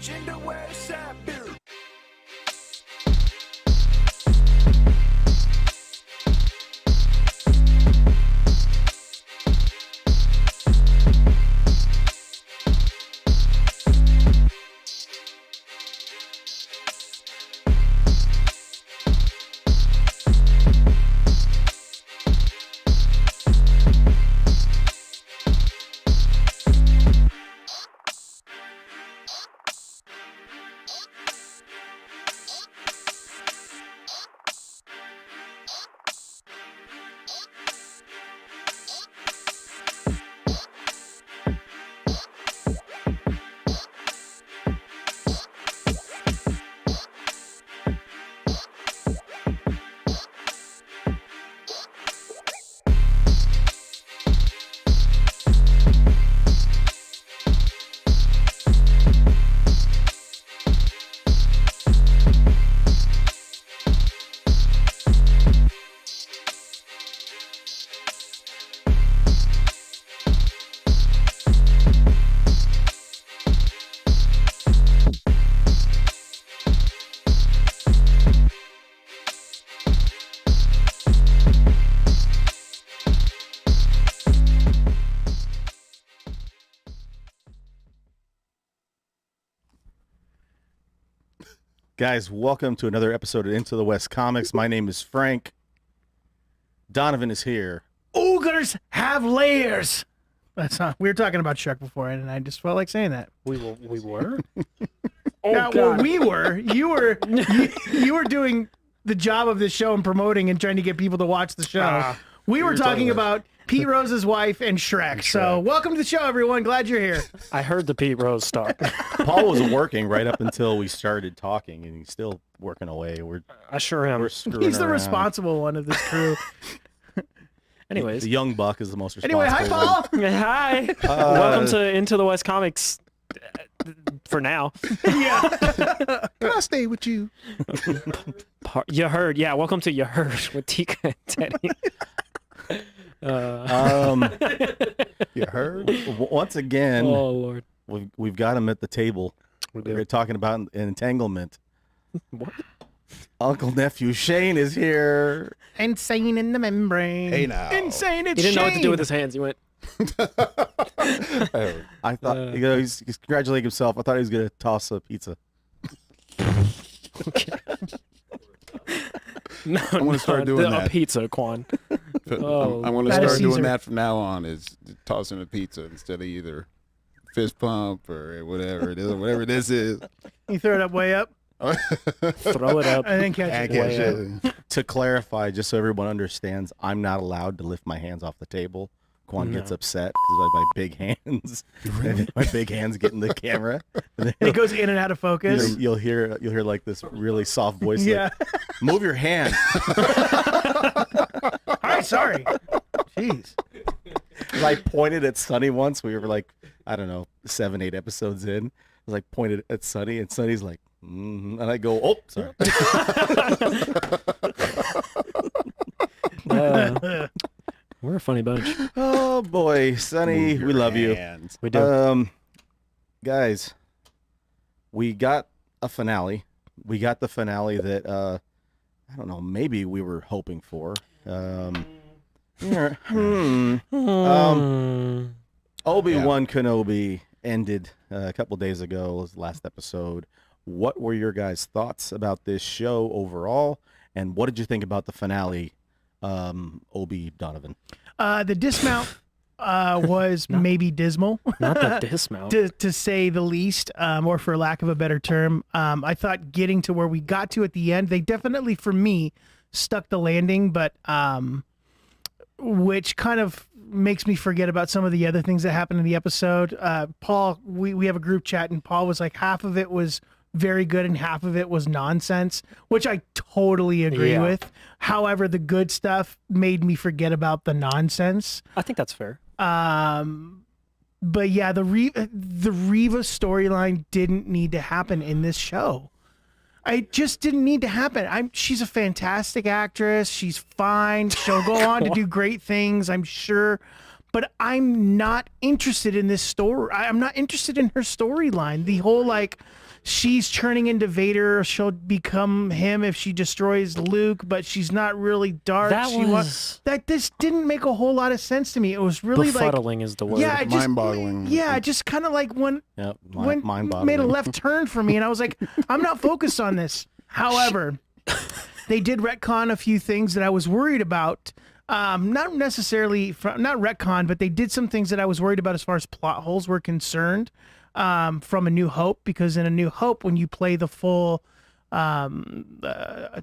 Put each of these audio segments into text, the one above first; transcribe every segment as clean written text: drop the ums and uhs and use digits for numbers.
Gender West Side Beer. Guys, welcome to another episode of Into the West Comics. My name is Frank. Donovan is here. Ogres have layers. That's not. We were talking about Shrek before, and I just felt like saying that. We were. Yeah, well, we were. You were doing the job of this show and promoting and trying to get people to watch the show. We were talking about Pete Rose's wife and Shrek. So welcome to the show, everyone. Glad you're here. I heard the Pete Rose start. Paul was working right up until we started talking, and he's still working away. I sure am. We're screwing He's the around. responsible one of this crew. Anyways. The young buck is the most responsible. Anyway, hi, Paul. Hi. Welcome to Into the West Comics. For now. Yeah. Can I stay with you? You heard. Yeah, welcome to You Heard with Tika and Teddy. You heard? Once again, Oh, Lord. we've got him at the table. We're talking about entanglement. What? Uncle Nephew Shane is here. Insane in the membrane. Hey now. Insane. It's He didn't know what to Shane. do with his hands. He went, I thought he's congratulating himself. I thought he was gonna toss a pizza. no, I'm gonna start doing a that. pizza, Quan. Oh, I'm gonna that is start doing Caesar. that from now on. Is tossing a pizza instead of either fist pump or whatever it is, whatever this is. You throw it up way up. Throw it up. I didn't catch I it. can't shit. To clarify, just so everyone understands, I'm not allowed to lift my hands off the table. Quan gets upset because of my big hands. My big hands get in the camera. And then And it goes in and out of focus. you'll hear like this really soft voice. Yeah. Like, move your hand. All right, sorry. Jeez. I pointed at Sonny once. We were like, I don't know, 7-8 episodes in. I was like pointed at Sonny, and Sonny's like, and I go, oh, sorry. We're a funny bunch. Oh boy, Sonny, we love you. We do. Guys, we got a finale. We got the finale that I don't know, maybe we were hoping for. Obi-Wan Kenobi ended a couple days ago, was the last episode. What were your guys' thoughts about this show overall, and what did you think about the finale, Obi Donovan? The dismount was maybe dismal. Not the dismount. to say the least, or for lack of a better term. I thought getting to where we got to at the end, they definitely, for me, stuck the landing, but which kind of makes me forget about some of the other things that happened in the episode. Paul, we have a group chat, and Paul was like, half of it was very good and half of it was nonsense, which I totally agree with. However, the good stuff made me forget about the nonsense. I think that's fair. But yeah, the Reva storyline didn't need to happen in this show. It just didn't need to happen. She's a fantastic actress. She's fine. She'll go on to do great things, I'm sure. But I'm not interested in this story. I'm not interested in her storyline. The whole she's turning into Vader. She'll become him if she destroys Luke, but she's not really dark. This didn't make a whole lot of sense to me. It was really befuddling is the word. Yeah, mind-boggling. Yeah, just kind of like when made a left turn for me, and I was like, I'm not focused on this. However, they did retcon a few things that I was worried about. Not necessarily, not retcon, but they did some things that I was worried about as far as plot holes were concerned from A New Hope, because in A New Hope, when you play the full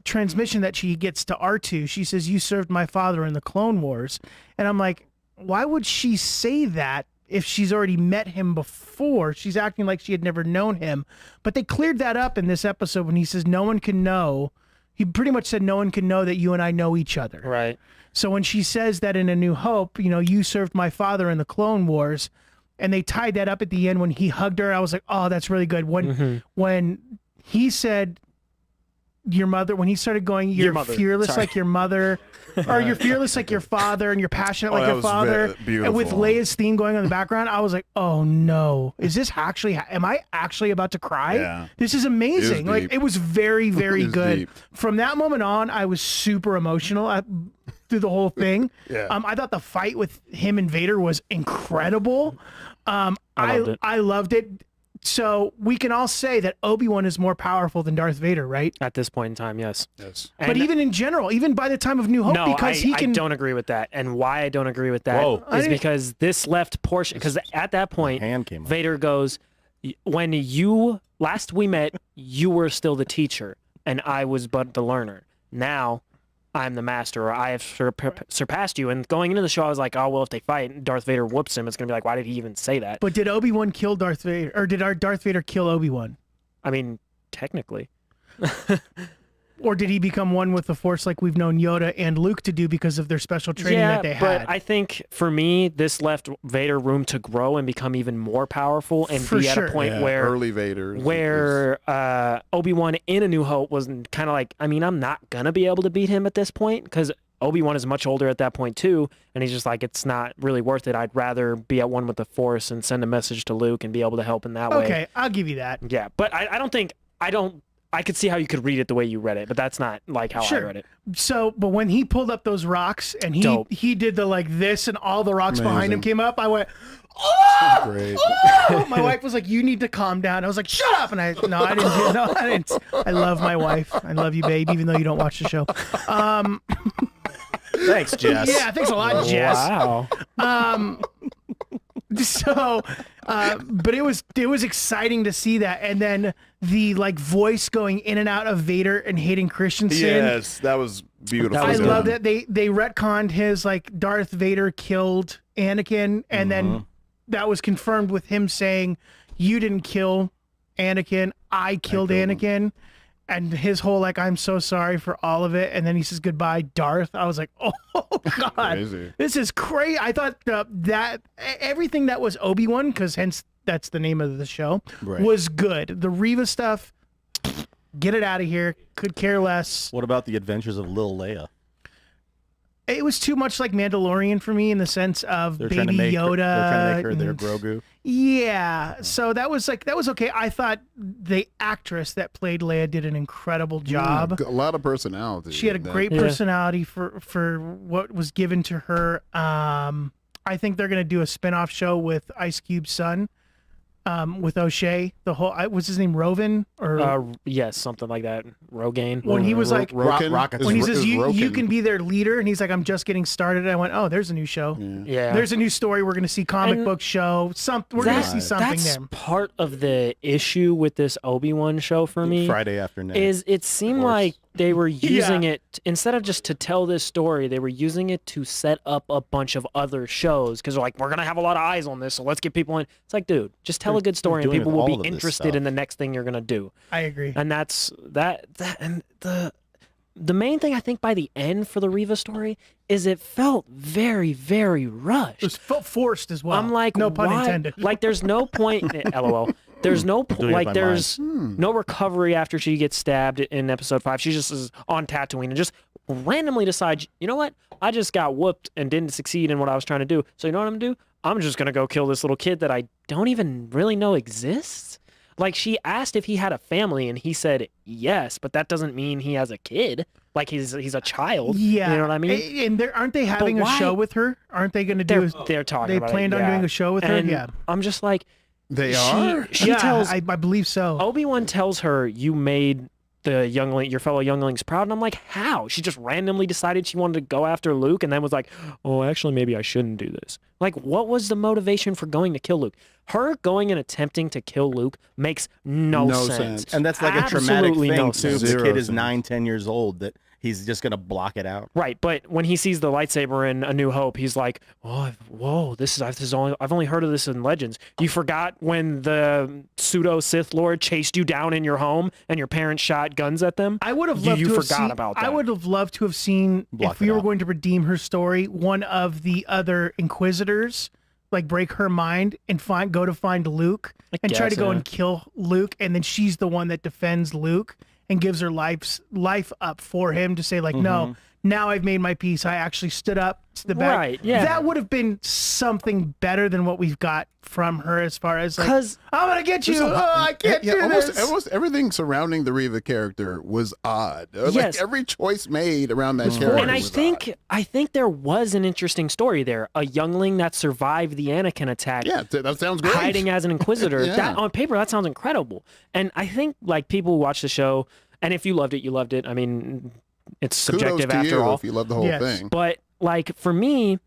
transmission that she gets to R2, she says, "You served my father in the Clone Wars." And I'm like, why would she say that if she's already met him before? She's acting like she had never known him. But they cleared that up in this episode when he says, no one can know. He pretty much said, no one can know that you and I know each other. Right. So when she says that in A New Hope, you served my father in the Clone Wars, and they tied that up at the end when he hugged her, I was like, oh, that's really good. When he said your mother, when he started going, you're fearless like your mother, or you're fearless like your father, and you're passionate like your father, and with Leia's theme going on in the background, I was like, oh no, is this actually, am I actually about to cry? Yeah. This is amazing. It was very, very good. Deep. From that moment on, I was super emotional through the whole thing. Yeah. I thought the fight with him and Vader was incredible. I loved it. So we can all say that Obi-Wan is more powerful than Darth Vader, right? At this point in time, yes. But even in general, even by the time of New Hope, because he can. I don't agree with that. And why I don't agree with that is because this left portion, because at that point, Vader goes, when last we met, you were still the teacher, and I was but the learner. Now, I'm the master, or I have surpassed you. And going into the show, I was like, oh, well, if they fight and Darth Vader whoops him, it's going to be like, why did he even say that? But did Obi-Wan kill Darth Vader? Or did our Darth Vader kill Obi-Wan? I mean, technically. Or did he become one with the Force like we've known Yoda and Luke to do because of their special training that they had? But I think, for me, this left Vader room to grow and become even more powerful and be at a point where early Vader, Obi-Wan in A New Hope was kind of like, I mean, I'm not going to be able to beat him at this point because Obi-Wan is much older at that point too, and he's just like, it's not really worth it. I'd rather be at one with the Force and send a message to Luke and be able to help in that way. Okay, I'll give you that. Yeah, but I could see how you could read it the way you read it, but that's not like how I read it. So, but when he pulled up those rocks and he did the like this and all the rocks behind him came up, I went, oh! Great. Oh! My wife was like, you need to calm down. I was like, shut up. And I didn't. I love my wife. I love you, babe, even though you don't watch the show. Thanks, Jess. Yeah, thanks a lot, Jess. Wow. So, but it was exciting to see that, and then the like voice going in and out of Vader and Hayden Christensen. Yes, that was beautiful. I love that they retconned his like Darth Vader killed Anakin, and then that was confirmed with him saying, "You didn't kill Anakin, I killed Anakin." And his whole like, I'm so sorry for all of it, and then he says goodbye, Darth. I was like, oh god, crazy. This is crazy. I thought that everything that was Obi-Wan, because hence that's the name of the show, was good. The Reva stuff, get it out of here. Could care less. What about the adventures of Lil Leia? It was too much like Mandalorian for me in the sense of They're Baby Yoda. They're trying to make her their Grogu. Yeah, so that was okay. I thought the actress that played Leia did an incredible job. A lot of personality. She had a great personality for what was given to her. I think they're gonna do a spinoff show with Ice Cube's son, with O'Shea. The whole what's his name, Rovan or yes, something like that. Rogaine. When he was like Rocket. When he says you can be their leader, and he's like, I'm just getting started. I went, oh, there's a new show. Yeah. There's a new story. We're gonna see comic book show. We're gonna see something that's there. Part of the issue with this Obi-Wan show for me. Friday afternoon. Is it seemed like they were using it instead of just to tell this story, they were using it to set up a bunch of other shows because they're like, we're gonna have a lot of eyes on this, so let's get people in. It's like, dude, just tell a good story and people will be interested in the next thing you're gonna do. I agree. And that's that and the main thing I think by the end for the Reva story is it felt very, very rushed. It felt forced as well. I'm like, no pun intended. Like, there's no point. LOL. There's no there's no recovery after she gets stabbed in episode 5. She just is on Tatooine and just randomly decides, you know what? I just got whooped and didn't succeed in what I was trying to do. So you know what I'm gonna do? I'm just gonna go kill this little kid that I don't even really know exists. Like, she asked if he had a family, and he said yes, but that doesn't mean he has a kid. Like, he's a child. Yeah. You know what I mean? And aren't they having a show with her? Aren't they going to do? They're talking They about planned it, on doing a show with her? And Yeah. I'm just like, They are? She tells, I believe so. Obi-Wan tells her, you made your fellow younglings proud, and I'm like, how? She just randomly decided she wanted to go after Luke, and then was like, oh, actually, maybe I shouldn't do this. Like, what was the motivation for going to kill Luke? Her going and attempting to kill Luke makes no sense. And that's like a traumatic Absolutely thing no too. sense. The kid is 9, 10 years old that he's just gonna block it out. Right, but when he sees the lightsaber in A New Hope, he's like, "Oh, whoa! I've only heard of this in Legends. You forgot when the pseudo Sith Lord chased you down in your home and your parents shot guns at them? I would have loved to have forgot seen, about that. I would have loved to have seen if we were going to redeem her story, one of the other Inquisitors like break her mind and go to find Luke and try to go and kill Luke, and then she's the one that defends Luke and gives her life up for him to say like, no, now I've made my peace. I actually stood up to the back. Right, yeah. That would have been something better than what we've got from her as far as like, I'm going to get you. I can't do this. Almost everything surrounding the Reva character was odd. Yes. Like every choice made around that character And was odd. I think there was an interesting story there. A youngling that survived the Anakin attack. Yeah, that sounds great. Hiding as an Inquisitor. Yeah. That on paper, that sounds incredible. And I think like people who watch the show, and if you loved it, you loved it. I mean, it's subjective Kudos to after you all. if you love the whole thing. But like for me,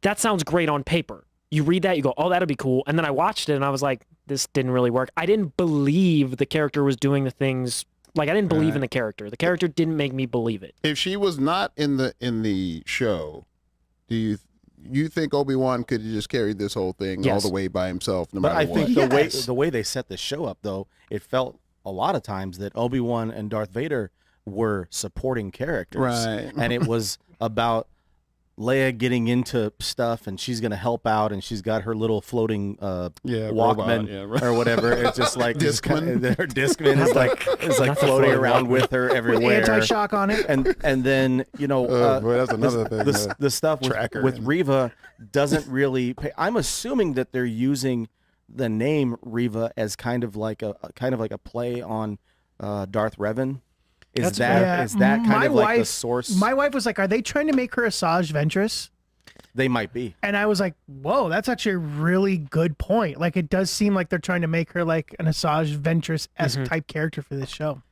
that sounds great on paper. You read that, you go, oh, that'll be cool. And then I watched it and I was like, this didn't really work. I didn't believe the character was doing the things. Like I didn't believe in the character. The character didn't make me believe it. If she was not in the show, do you think Obi-Wan could have just carried this whole thing all the way by himself, no but matter I what? think the way they set the show up, though, it felt a lot of times that Obi-Wan and Darth Vader were supporting characters, right? And it was about Leia getting into stuff, and she's gonna help out, and she's got her little floating Walkman or whatever. It's just like Discman. Her Discman is like floating around with her everywhere, with anti-shock on it. And then boy, that's another thing. The stuff with Reva doesn't really pay. I'm assuming that they're using the name Reva as kind of like a play on Darth Revan. Is that kind of like the source? My wife was like, "Are they trying to make her Asajj Ventress?" They might be. And I was like, "Whoa, that's actually a really good point." Like, it does seem like they're trying to make her like an Asajj Ventress-esque type character for this show.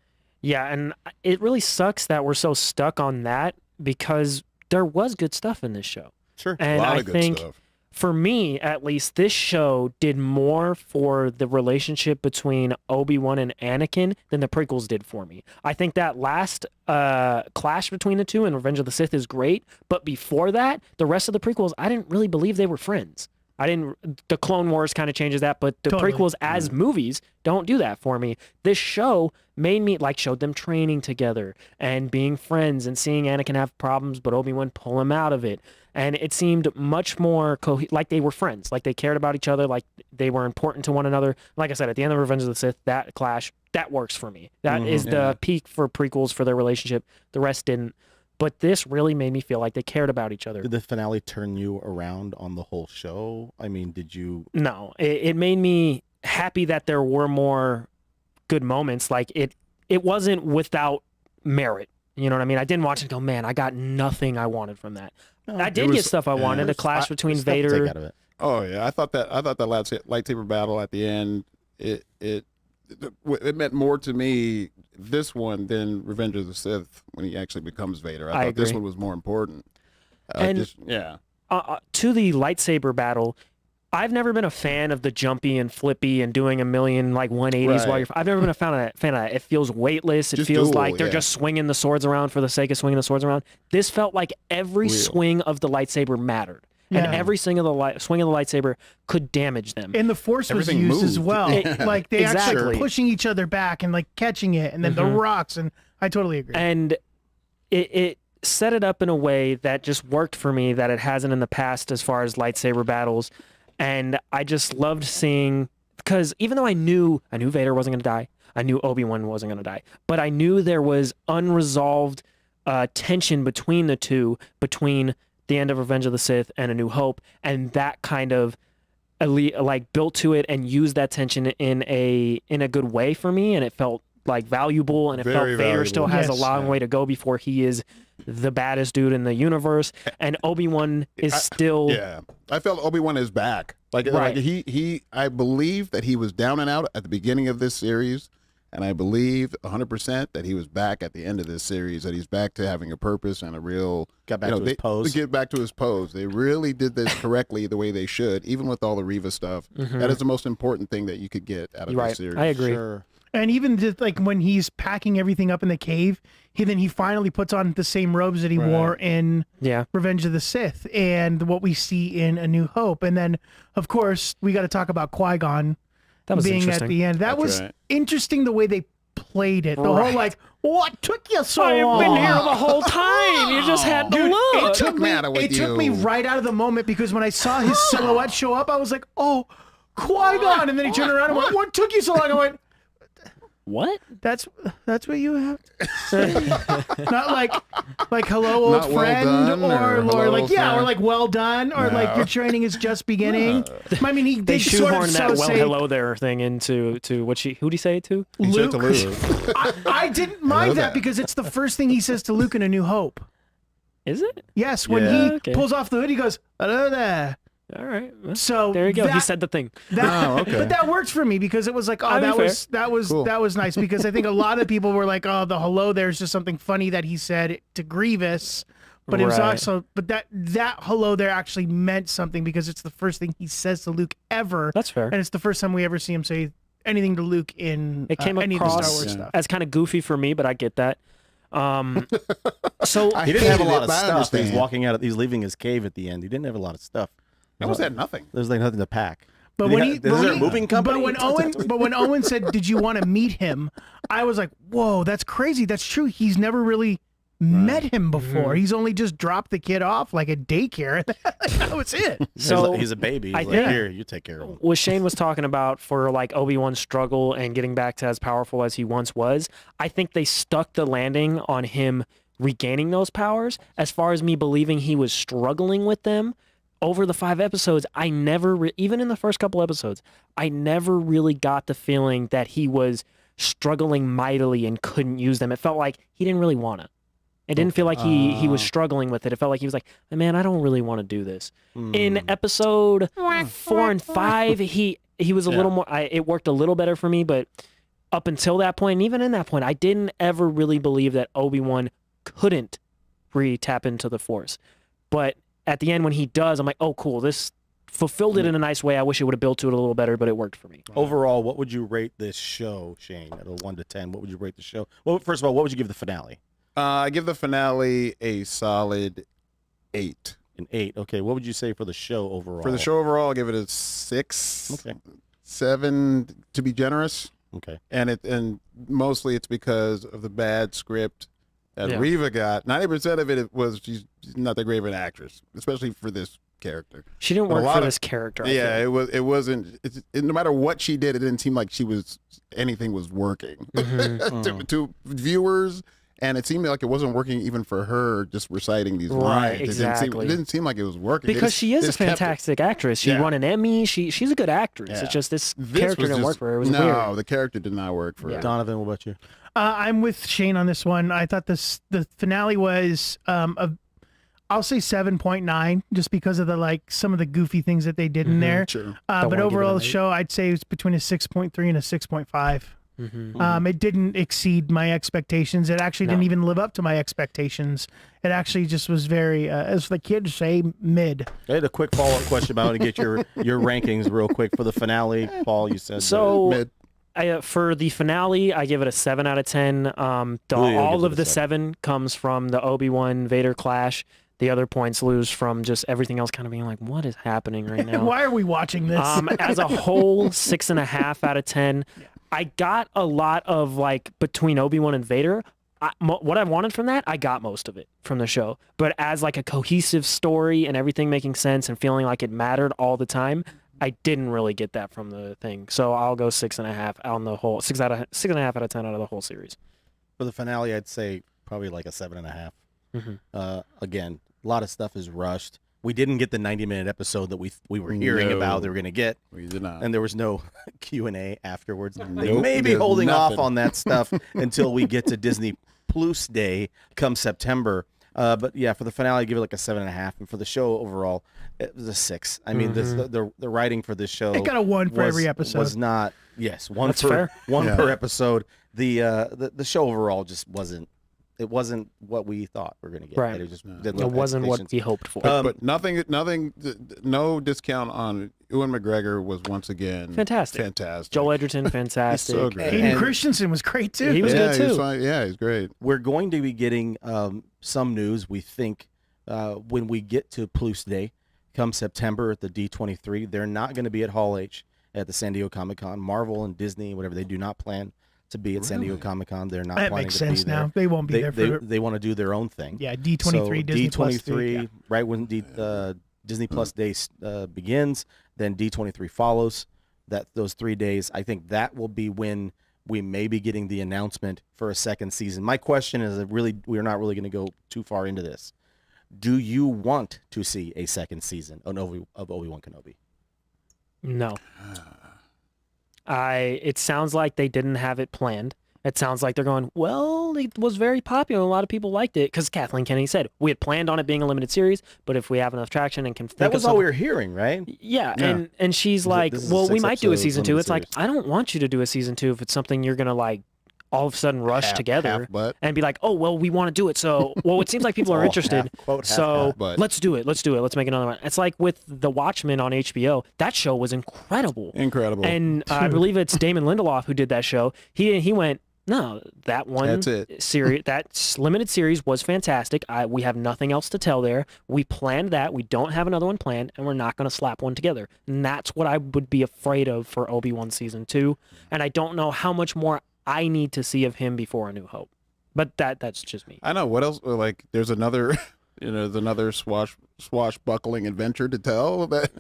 Yeah, and it really sucks that we're so stuck on that because there was good stuff in this show. Sure, and a lot I of good think stuff. For me, at least, this show did more for the relationship between Obi-Wan and Anakin than the prequels did for me. I think that last clash between the two in Revenge of the Sith is great, but before that, the rest of the prequels, I didn't really believe they were friends. The Clone Wars kind of changes that, but the prequels as movies don't do that for me. This show made me, showed them training together and being friends and seeing Anakin have problems, but Obi-Wan pull him out of it. And it seemed much more like they were friends, like they cared about each other, like they were important to one another. Like I said, at the end of Revenge of the Sith, that clash, that works for me. That is the peak for prequels for their relationship. The rest didn't. But this really made me feel like they cared about each other. Did the finale turn you around on the whole show? I mean, did you? No, it made me happy that there were more good moments. Like it wasn't without merit. You know what I mean? I didn't watch it and go, man, I got nothing I wanted from that. No, I did get stuff I wanted. A clash between Vader. Oh yeah, I thought that lightsaber battle at the end it meant more to me this one than Revenge of the Sith when he actually becomes Vader. I thought agree. This one was more important. To the lightsaber battle, I've never been a fan of the jumpy and flippy and doing a million 180s while you're. I've never been a fan of that. It feels weightless. It feels like they're just swinging the swords around for the sake of swinging the swords around. This felt like every swing of the lightsaber mattered. Yeah. And every swing of the lightsaber could damage them. And the Force was used as well. Like they actually pushing each other back and catching it, and then the rocks. And I totally agree. And it set it up in a way that just worked for me that it hasn't in the past as far as lightsaber battles. And I just loved seeing, because even though I knew Vader wasn't going to die, I knew Obi-Wan wasn't going to die, but I knew there was unresolved tension between the two, between the end of Revenge of the Sith and A New Hope, and that kind of like built to it and used that tension in a good way for me, and it felt like valuable, and it felt Vader still has a long way to go before he is the baddest dude in the universe, and Obi-Wan is still. Yeah, I felt Obi-Wan is back. Like he I believe that he was down and out at the beginning of this series, and I believe 100% that he was back at the end of this series, that he's back to having a purpose and a real got back to his pose. Get back to his pose. They really did this correctly the way they should, even with all the Reva stuff. That is the most important thing that you could get out of this series. I agree. Sure. And even just like when he's packing everything up in the cave, he finally puts on the same robes that he wore in Revenge of the Sith, and what we see in A New Hope. And then, of course, we got to talk about Qui-Gon being at the end. That was interesting the way they played it. The whole like, what took you so long? I've been here the whole time. You just had to look. It took me right out of the moment, because when I saw his silhouette show up, I was like, oh, Qui-Gon. And then he turned around and went, what took you so long? I went, what? That's what you have to say? Not like hello old Not friend, well or like friend. or like well done, or like your training is just beginning. I mean, he They did sort of shoehorned that say hello there thing into who'd he say it to? Luke. Luke. I didn't mind that because it's the first thing he says to Luke in A New Hope. Is it? Yes, when he pulls off the hood, he goes, hello there. All right. Well, So there you go. He said the thing. But that worked for me, because it was like, that was nice, because I think a lot of people were like, oh, the hello there's just something funny that he said to Grievous, but it was also, but that hello there actually meant something, because it's the first thing he says to Luke ever. That's fair. And it's the first time we ever see him say anything to Luke in it came any of the across Star Wars stuff. as kind of goofy for me, but I get that. So he didn't have a lot of I stuff. understand. He's walking out. He's leaving his cave at the end. He didn't have a lot of stuff. I almost had nothing. There's like nothing to pack. But Is there a moving company? But when Owen said, "Did you want to meet him?" I was like, "Whoa, that's crazy. That's true. He's never really met him before. He's only just dropped the kid off like a daycare. That was it." So he's a baby. He's like, here, you take care of him. What Shane was talking about for like Obi-Wan's struggle and getting back to as powerful as he once was, I think they stuck the landing on him regaining those powers. As far as me believing he was struggling with them over the 5 episodes, I never, even in the first couple episodes, I never really got the feeling that he was struggling mightily and couldn't use them. It felt like he didn't really want to. It didn't feel like he was struggling with it. It felt like he was like, man, I don't really want to do this. In episode 4 and 5, he was a little more, it worked a little better for me, but up until that point, and even in that point, I didn't ever really believe that Obi-Wan couldn't re-tap into the Force. But at the end, when he does, I'm like, oh, cool, this fulfilled it in a nice way. I wish it would have built to it a little better, but it worked for me. Overall, what would you rate this show, Shane, at a 1 to 10? What would you rate the show? Well, first of all, what would you give the finale? I give the finale a solid 8. An 8. Okay, what would you say for the show overall? For the show overall, I'll give it a 6. Okay. 7 to be generous. Okay. And mostly it's because of the bad script that Reva got. 90% of it was she's not that great of an actress, especially for this character. She didn't work for this character. It wasn't. No matter what she did, it didn't seem like anything was working to viewers. And it seemed like it wasn't working even for her just reciting these lines. Exactly. It didn't seem like it was working. Because she is a fantastic actress. She won an Emmy. She's a good actress. Yeah. It's just this character didn't work for her. It was weird. No, the character did not work for her. Donovan, what about you? I'm with Shane on this one. I thought the finale was I'll say 7.9, just because of some of the goofy things that they did in there. Sure. But overall, the show, I'd say it's between a 6.3 and a 6.5. It didn't exceed my expectations. It actually didn't even live up to my expectations. It actually just was very, as the kids say, mid. I had a quick follow-up question about to get your rankings real quick for the finale. Paul, you said mid. For the finale, I give it a 7 out of 10. All of the 7 comes from the Obi-Wan Vader clash. The other points lose from just everything else kind of being like, what is happening right now? Why are we watching this? As a whole, 6.5 out of 10. I got a lot of between Obi-Wan and Vader. What I wanted from that, I got most of it from the show. But as a cohesive story and everything making sense and feeling like it mattered all the time, I didn't really get that from the thing. So I'll go 6.5 on the whole. 6.5 out of 10 out of the whole series. For the finale, I'd say probably like a 7.5. Again, a lot of stuff is rushed. We didn't get the 90-minute episode that we were hearing about they were going to get. We did not. And there was no Q&A afterwards. Nope, They may be holding nothing. off on that stuff until we get to Disney Plus Day come September. But yeah, for the finale, I give it like a 7.5, and for the show overall, it was a 6. I mean, the writing for this show, It got a 1 for every episode. Was not one That's per fair. one per episode. The show overall just wasn't. It wasn't what we thought we were going to get. Right. It just didn't It live up to wasn't what expectations. we hoped for. But nothing, no discount on Ewan McGregor was once again Fantastic. Joel Edgerton, fantastic. so great. Hayden And- Christensen was great too. He was good He was too. fine. Yeah, he's great. We're going to be getting some news, we think, when we get to Plus Day come September at the D23. They're not going to be at Hall H at the San Diego Comic-Con. Marvel and Disney, whatever, they do not plan to be at San Diego Comic-Con. They're not That planning makes to sense be there. now. They won't be there for. They want to do their own thing. Yeah, D23, Disney Plus. D23, right when Disney Plus Day begins, then D23 follows. Those 3 days, I think that will be when we may be getting the announcement for a second season. My question is, we're not really going to go too far into this. Do you want to see a second season of Obi-Wan Kenobi? No. It sounds like they didn't have it planned. It sounds like they're going, well, it was very popular. A lot of people liked it because Kathleen Kennedy said we had planned on it being a limited series, but if we have enough traction and can think That of was all something- we were hearing, right? Yeah, Yeah. and she's like, this is a well, we 6 might do a episode season 2. limited It's like, series. I don't want you to do a season 2 if it's something you're going to like all of a sudden rush together half-butt. and be like, oh, well, we want to do it. So, well, it seems like people are all interested. half So half-butt. let's do it. Let's make another one. It's like with The Watchmen on HBO. That show was incredible. Incredible. And I believe it's Damon Lindelof who did that show. He went, no, that one That's it. series, that limited series was fantastic. We have nothing else to tell there. We planned that. We don't have another one planned, and we're not going to slap one together. And that's what I would be afraid of for Obi-Wan season 2. And I don't know how much more I need to see of him before A New Hope. But that's just me. I know what else. Like, there's another, there's another swashbuckling adventure to tell. That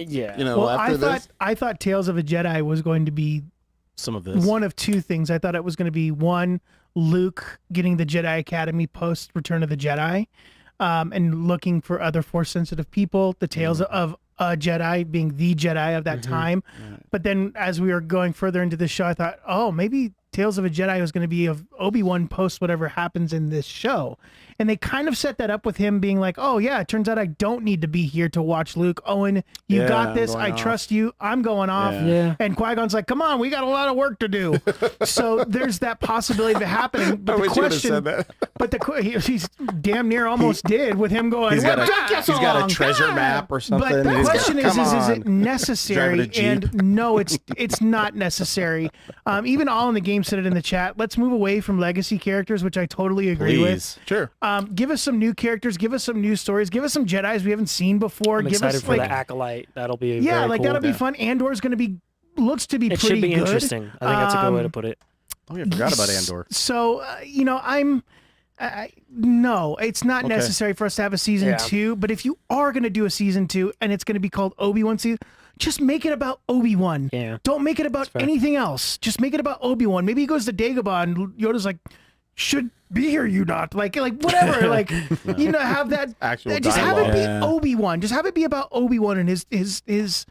Yeah. Well, after this. I thought Tales of a Jedi was going to be Some of this. one of two things. I thought it was going to be one, Luke getting the Jedi Academy post Return of the Jedi, and looking for other Force sensitive people. The Tales of a Jedi being the Jedi of that time. But then as we were going further into the show, I thought, oh, maybe Tales of a Jedi was going to be of Obi-Wan post whatever happens in this show. And they kind of set that up with him being like, oh, yeah, it turns out I don't need to be here to watch Luke. Owen, you Yeah, got I'm this. going I off. trust you. I'm going off. Yeah. And Qui-Gon's like, come on, we got a lot of work to do. So there's that possibility of it happening. But I the wish you would have question, said that. but he's damn near almost did with him going, He's what got took you so he's got long? a treasure map or something. But the and he's question got, is "Come it on." necessary? Driving a Jeep. And no, it's not necessary. Even All in the Game said it in the chat. Let's move away from legacy characters, which I totally agree Please. Sure. with. Give us some new characters. Give us some new stories. Give us some Jedis we haven't seen before. I'm Give excited us for like the Acolyte. That'll be yeah, very like cool. that'll be fun. Andor's going to be looks to be It pretty should be good. interesting. I think that's a good way to put it. Oh, yeah, I forgot about Andor. So, no, it's not Okay. necessary for us to have a season Yeah. 2. But if you are going to do a season 2 and it's going to be called Obi-Wan season, just make it about Obi-Wan. Yeah. Don't make it about fair. anything else. Just make it about Obi-Wan. Maybe he goes to Dagobah and Yoda's like, should be here, you not. Like whatever. Like, have that. Actual just have it dialogue. be Yeah. Obi-Wan. Just have it be about Obi-Wan and his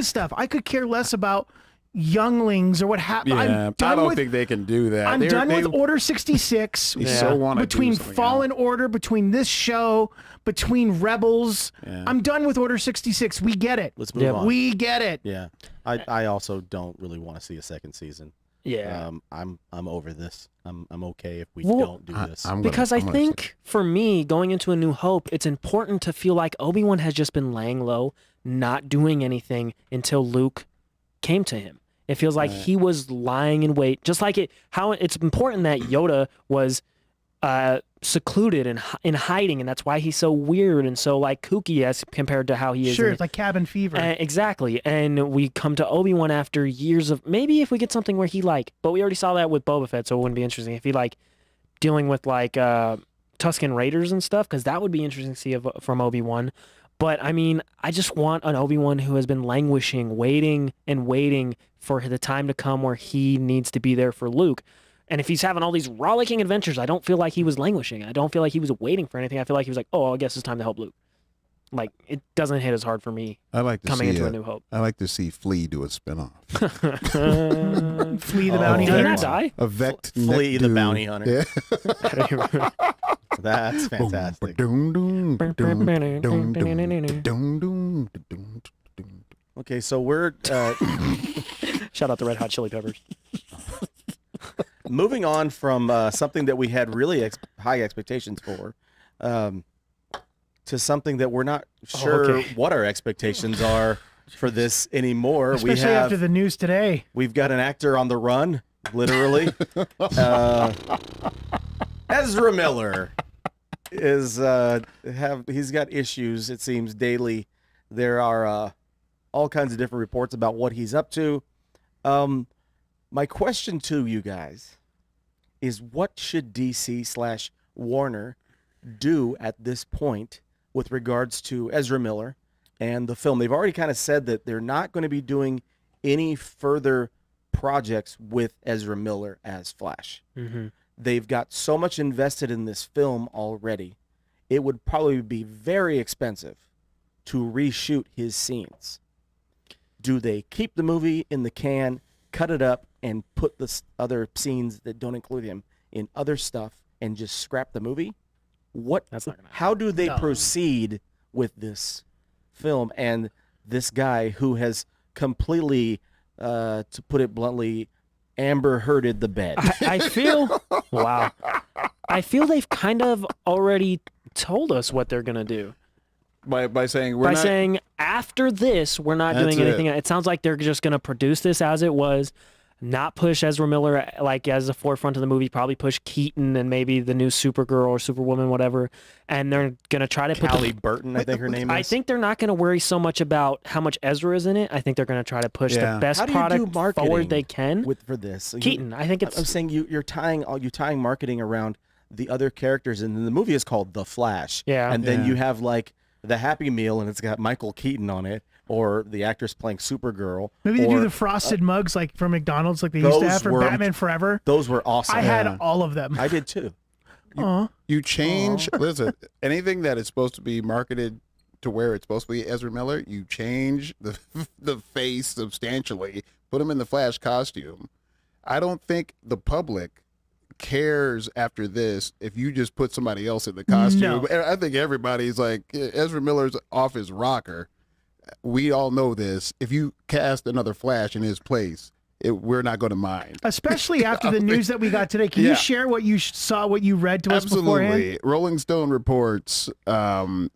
stuff. I could care less about younglings or what happened. Yeah, I'm I done don't with think they can do that. I'm done with Order 66. They so want to between do something Fallen else. Order, between this show, between Rebels. Yeah. I'm done with Order 66. We get it. Let's move on. We get it. Yeah, I also don't really want to see a second season. Yeah. I'm over this. I'm okay if we Well, don't do this. Because I think for me, going into A New Hope, it's important to feel like Obi-Wan has just been laying low, not doing anything until Luke came to him. It feels like he was lying in wait, just like how it's important that Yoda was secluded and in hiding, and that's why he's so weird and so like kooky as compared to how he is. Sure, it's like Cabin Fever. Exactly. And we come to Obi-Wan after years of maybe if we get something where he but we already saw that with Boba Fett, so it wouldn't be interesting if he dealing with Tusken Raiders and stuff, because that would be interesting to see from Obi-Wan. But I mean, I just want an Obi-Wan who has been languishing, waiting and waiting for the time to come where he needs to be there for Luke. And if he's having all these rollicking adventures, I don't feel like he was languishing. I don't feel like he was waiting for anything. I feel like he was like, oh, I guess it's time to help Luke. like it doesn't hit as hard for me. I like to coming see into A New Hope. I like to see Flea do a spinoff. Flea the bounty Did he hunter. not die? A Vect Flea the dude. bounty hunter. Yeah. That's fantastic. Okay, so we're Shout out to Red Hot Chili Peppers. moving on from something that we had really high expectations for to something that we're not sure what our expectations are for this anymore. Especially after the news today. We've got an actor on the run, literally. Ezra Miller is he's got issues, it seems, daily. There are all kinds of different reports about what he's up to. My question to you guys is, what should DC/Warner do at this point with regards to Ezra Miller and the film? They've already kind of said that they're not going to be doing any further projects with Ezra Miller as Flash. Mm-hmm. They've got so much invested in this film already. It would probably be very expensive to reshoot his scenes. Do they keep the movie in the can, cut it up, and put the other scenes that don't include him in other stuff and just scrap the movie? That's not gonna happen. How do they proceed with this film and this guy who has completely, to put it bluntly, Amber Hearded the bed? I feel wow. I feel they've kind of already told us what they're gonna do. By saying saying after this we're not doing anything. It sounds like they're just gonna produce this as it was, not push Ezra Miller like as the forefront of the movie, probably push Keaton and maybe the new Supergirl or Superwoman, whatever, and they're gonna try to put Callie Burton, I think her name is. I think they're not gonna worry so much about how much Ezra is in it. I think they're gonna try to push the best How do you do product marketing forward they can. for this. Keaton, I think it's. I'm saying you're tying marketing around the other characters, and the movie is called The Flash. Yeah. And then you have like the Happy Meal, and it's got Michael Keaton on it, or the actress playing Supergirl. Maybe they do the frosted mugs like from McDonald's, like they used to have from Batman Forever. Those were awesome. I had all of them. I did too. You change. Listen, anything that is supposed to be marketed to where it's supposed to be Ezra Miller, you change the face substantially. Put him in the Flash costume. I don't think the public cares after this if you just put somebody else in the costume. No. I think everybody's like, Ezra Miller's off his rocker. We all know this. If you cast another Flash in his place, we're not going to mind. Especially after the news that we got today. Can you share what you saw, what you read to us beforehand? Absolutely. Rolling Stone reports, guns,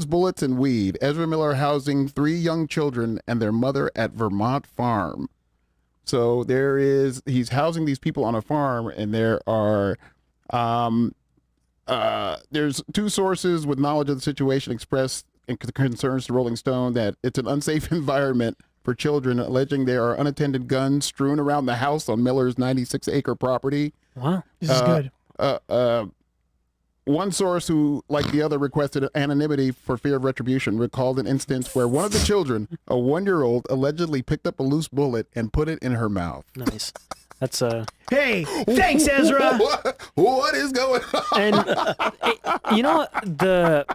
bullets, and weed. Ezra Miller housing 3 young children and their mother at Vermont farm. So he's housing these people on a farm, and there are, there's 2 sources with knowledge of the situation expressed in concerns to Rolling Stone that it's an unsafe environment for children, alleging there are unattended guns strewn around the house on Miller's 96-acre property. Wow. This is good. One source who, like the other, requested anonymity for fear of retribution recalled an instance where one of the children, a 1-year-old, allegedly picked up a loose bullet and put it in her mouth. Nice. That's Hey, thanks, Ezra. What is going on? And you know the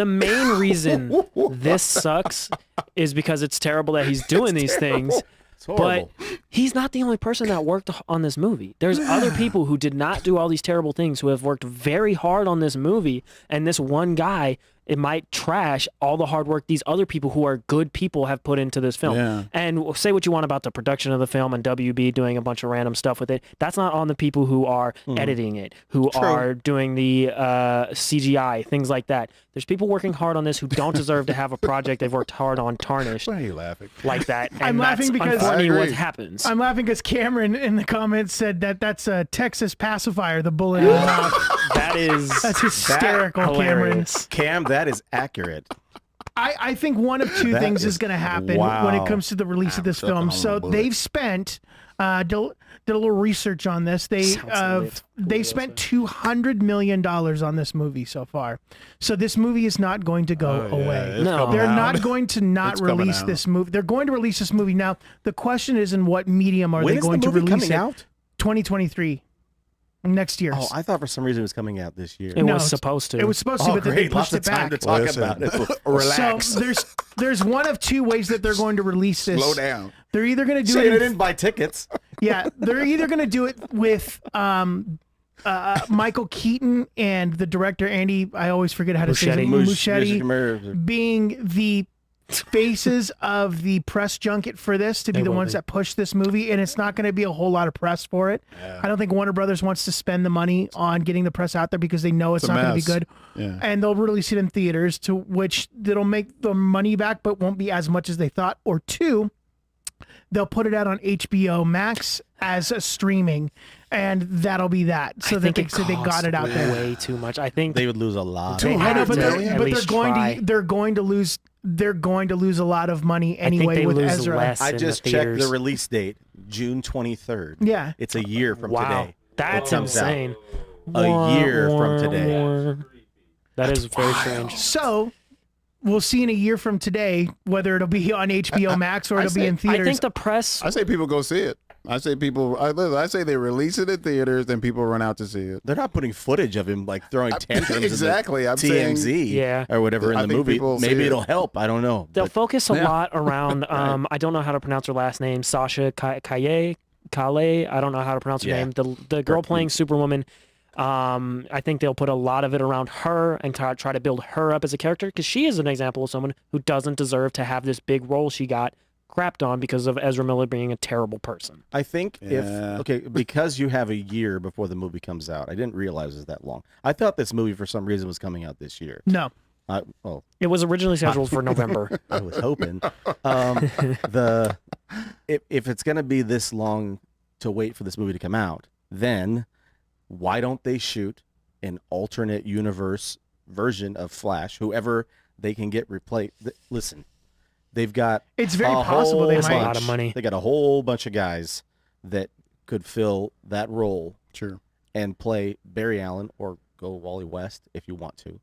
main reason this sucks is because it's terrible that he's doing these things. It's horrible. But he's not the only person that worked on this movie. There's other people who did not do all these terrible things who have worked very hard on this movie, and this one guy, it might trash all the hard work these other people who are good people have put into this film. Yeah. And say what you want about the production of the film and WB doing a bunch of random stuff with it. That's not on the people who are editing it, who are doing the CGI, things like that. There's people working hard on this who don't deserve to have a project they've worked hard on tarnished. Why are you laughing? Like that. And I'm laughing because unfortunately what happens. I'm laughing because Cameron in the comments said that's a Texas pacifier, the bullet in the mouth. That's hysterical, Cameron. Cam, that is accurate. I think one of 2 things is going to happen when it comes to the release of this film. So they've spent did a little research on this. They spent $200 million on this movie so far. So this movie is not going to go away. No, they're not going to not release this movie. They're going to release this movie now. The question is, in what medium are they going to release it? Out? 2023. Next year. Oh, I thought for some reason it was coming out this year. It was supposed to. It was supposed to, but then they pushed it back. To talk about it. Relax. So there's one of two ways that they're going to release this. Slow down. They're either going to do They it. didn't buy tickets. Yeah, they're either going to do it with Michael Keaton and the director Andy. I always forget how to say his name. Muschietti being the faces of the press junket for this to be the ones that push this movie, and it's not going to be a whole lot of press for it. Yeah. I don't think Warner Brothers wants to spend the money on getting the press out there because they know it's not going to be good. Yeah. And they'll release it in theaters, to which it'll make the money back, but won't be as much as they thought. Or two, they'll put it out on HBO Max as a streaming, and that'll be that. So that they got it out there. Way too much. I think they would lose a lot. I know, but they're going to lose. They're going to lose a lot of money anyway with Ezra. I just checked the release date, June 23rd. Yeah, it's a year from today. That's insane. A year from today. That is very strange. So we'll see in a year from today whether it'll be on HBO Max or it'll be in theaters. I think the press. I say people go see it. I say they release it in theaters, then people run out to see it. They're not putting footage of him like throwing tantrums exactly. in the TMZ or whatever in the movie. Maybe it'll help. I don't know. They'll focus a lot around. I don't know how to pronounce her last name. Sasha Calle. I don't know how to pronounce her name. The girl playing Superwoman. I think they'll put a lot of it around her and try to build her up as a character, because she is an example of someone who doesn't deserve to have this big role she got crapped on because of Ezra Miller being a terrible person. I think because you have a year before the movie comes out. I didn't realize it was that long. I thought this movie for some reason was coming out this year. No. It was originally scheduled for November. I was hoping. If it's going to be this long to wait for this movie to come out, then why don't they shoot an alternate universe version of Flash? Whoever they can get replaced. Listen, they've got. It's very possible they might. A lot of money. They got a whole bunch of guys that could fill that role. Sure. And play Barry Allen or go Wally West if you want to,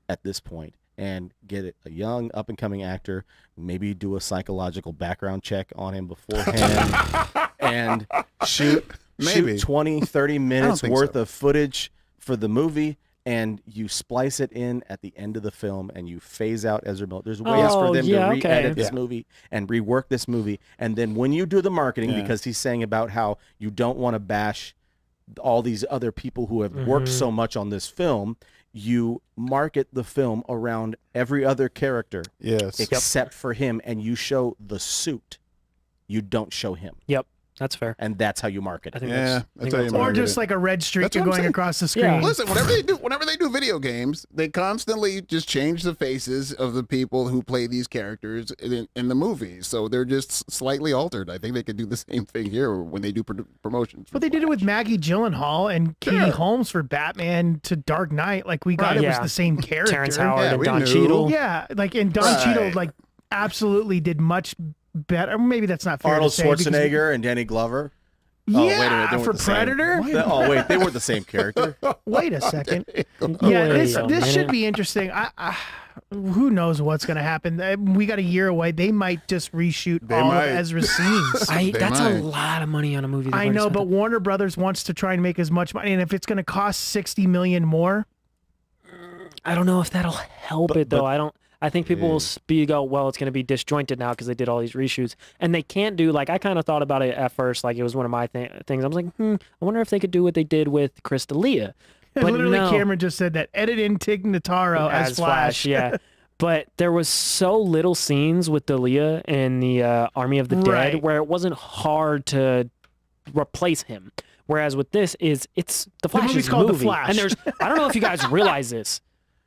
at this point, and get a young up and coming actor. Maybe do a psychological background check on him beforehand, and shoot 20, 30 minutes worth of footage for the movie, and you splice it in at the end of the film, and you phase out Ezra Miller. There's ways for them to re-edit this movie and rework this movie, and then when you do the marketing, because he's saying about how you don't want to bash all these other people who have worked so much on this film, you market the film around every other character except for him, and you show the suit. You don't show him. Yep. That's fair. And that's how you market it. Or just like a red streak going across the screen. Yeah. Listen, whenever they do video games, they constantly just change the faces of the people who play these characters in the movies. So they're just slightly altered. I think they could do the same thing here when they do promotions. But they did it with Maggie Gyllenhaal and Katie Holmes for Batman to Dark Knight. Like, we got it was the same character. Terrence Howard and Don Cheadle. Yeah, and Don Cheadle absolutely did much better. Maybe that's not fair Arnold to say. Schwarzenegger and Danny Glover. Yeah, wait a minute, for Predator? They weren't the same character. Wait a second. This should be interesting. Who knows what's going to happen? We got a year away. They might just reshoot all of Ezra's scenes. That's a lot of money on a movie. I know, but Warner Brothers wants to try and make as much money, and if it's going to cost $60 million more, I don't know if that'll help it though. I think people will go, well, it's going to be disjointed now because they did all these reshoots. And they can't do, I kind of thought about it at first, it was one of my things. I was like, I wonder if they could do what they did with Chris D'Elia. But literally, Cameron just said that. Edit in Tig Notaro as Flash. Yeah. But there was so little scenes with D'Elia in the Army of the Dead where it wasn't hard to replace him. Whereas with this, it's the Flash's movie's called movie. The Flash. And I don't know if you guys realize this.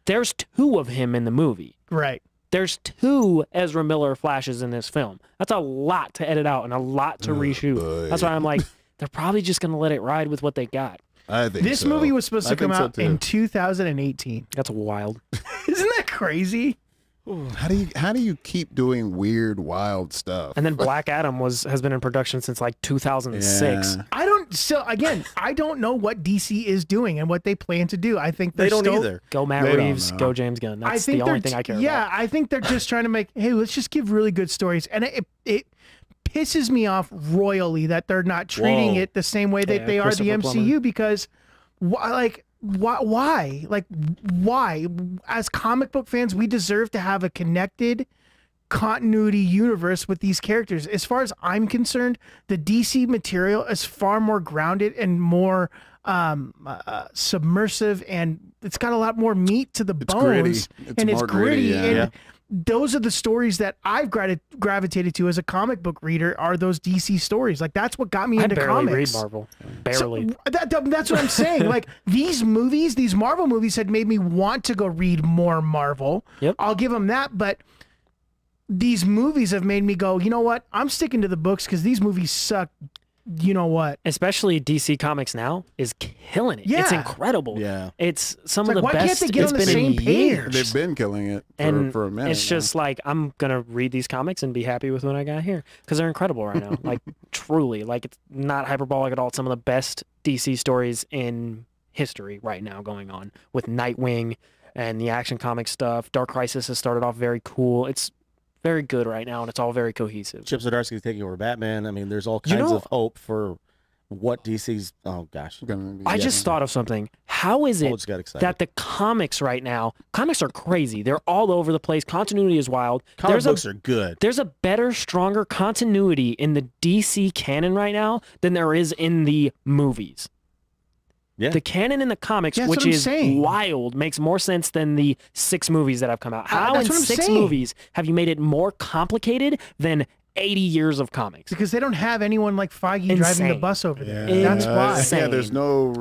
There's two of him in the movie. Right. There's two Ezra Miller Flashes in this film. That's a lot to edit out and a lot to reshoot. Boy. That's why I'm like, they're probably just going to let it ride with what they got. I think this movie was supposed to come out in 2018. That's wild. Isn't that crazy? How do you keep doing weird, wild stuff? And then Black Adam has been in production since 2006. Yeah. I don't know what DC is doing and what they plan to do. I think they don't either. Go Matt Reeves, go James Gunn. That's the only thing I care about. Yeah, I think they're just trying to make, hey, let's just give really good stories. And it pisses me off royally that they're not treating it the same way that they are the MCU, because Why? Like, why? As comic book fans, we deserve to have a connected continuity universe with these characters. As far as I'm concerned, the DC material is far more grounded and more submersive, and it's got a lot more meat to the bones, and it's gritty. And those are the stories that I've gravitated to as a comic book reader. Are those DC stories? Like, that's what got me into comics. I barely read Marvel. Barely. So that's what I'm saying. Like, these movies, these Marvel movies, had made me want to go read more Marvel. Yep. I'll give them that, but these movies have made me go, you know what? I'm sticking to the books because these movies suck. You know what? Especially DC Comics now is killing it. Yeah. It's incredible. Yeah. It's some of the why best. Can't they get it's on the been same in page? years. They've been killing it for a minute. It's just like, I'm gonna read these comics and be happy with what I got here because they're incredible right now. Like, truly, like, it's not hyperbolic at all. It's some of the best DC stories in history right now going on with Nightwing and the Action Comic stuff. Dark Crisis has started off very cool. It's very good right now, and it's all very cohesive. Chip Zdarsky's taking over Batman. I mean, there's all kinds of hope for what DC's. Oh gosh, I just thought of something. How is it that the comics right now? Comics are crazy. They're all over the place. Continuity is wild. Comic books are good. There's a better, stronger continuity in the DC canon right now than there is in the movies. Yeah. The canon in the comics, which is wild, makes more sense than the 6 movies that have come out. How in 6 movies have you made it more complicated than 80 years of comics? Because they don't have anyone like Feige driving the bus over there. That's why. Yeah, there's no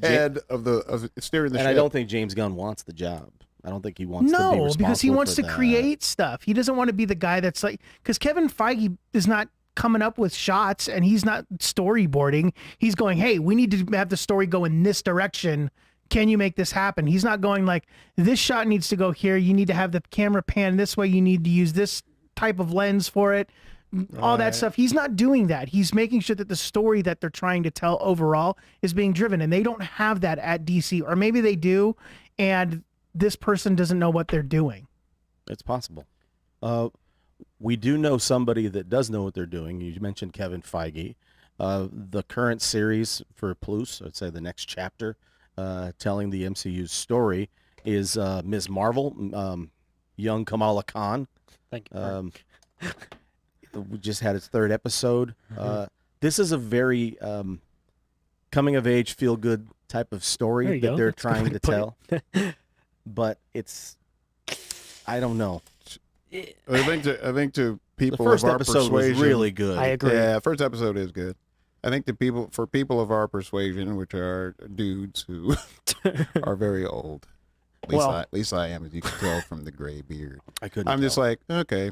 head of steering the ship. And I don't think James Gunn wants the job. I don't think he wants to be responsible because he wants to that. create stuff. He doesn't want to be the guy that's like, because Kevin Feige is not coming up with shots and he's not storyboarding. He's going, hey, we need to have the story go in this direction. Can you make this happen? He's not going like, this shot needs to go here. You need to have the camera pan this way. You need to use this type of lens for it. All that stuff. He's not doing that. He's making sure that the story that they're trying to tell overall is being driven, and they don't have that at DC, or maybe they do, and this person doesn't know what they're doing. It's possible. We do know somebody that does know what they're doing. You mentioned Kevin Feige. The current series for Plus, I'd say the next chapter, telling the MCU's story is Ms. Marvel, young Kamala Khan. Thank you. We just had its 3rd episode. This is a very coming-of-age, feel-good type of story that they're trying to tell. But it's, I don't know. I think to people the first of our episode persuasion, was really good. I agree. Yeah, first episode is good. I think for people of our persuasion, which are dudes who are very old. At least I am, as you can tell from the gray beard. I'm just like, okay.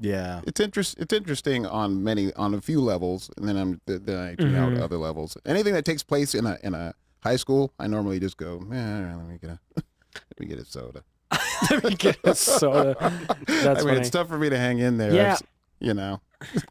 Yeah, it's interesting on a few levels, and then I tune out other levels. Anything that takes place in a high school, I normally just go, let me get a soda. Let me get a soda. That's funny. It's tough for me to hang in there. Yeah.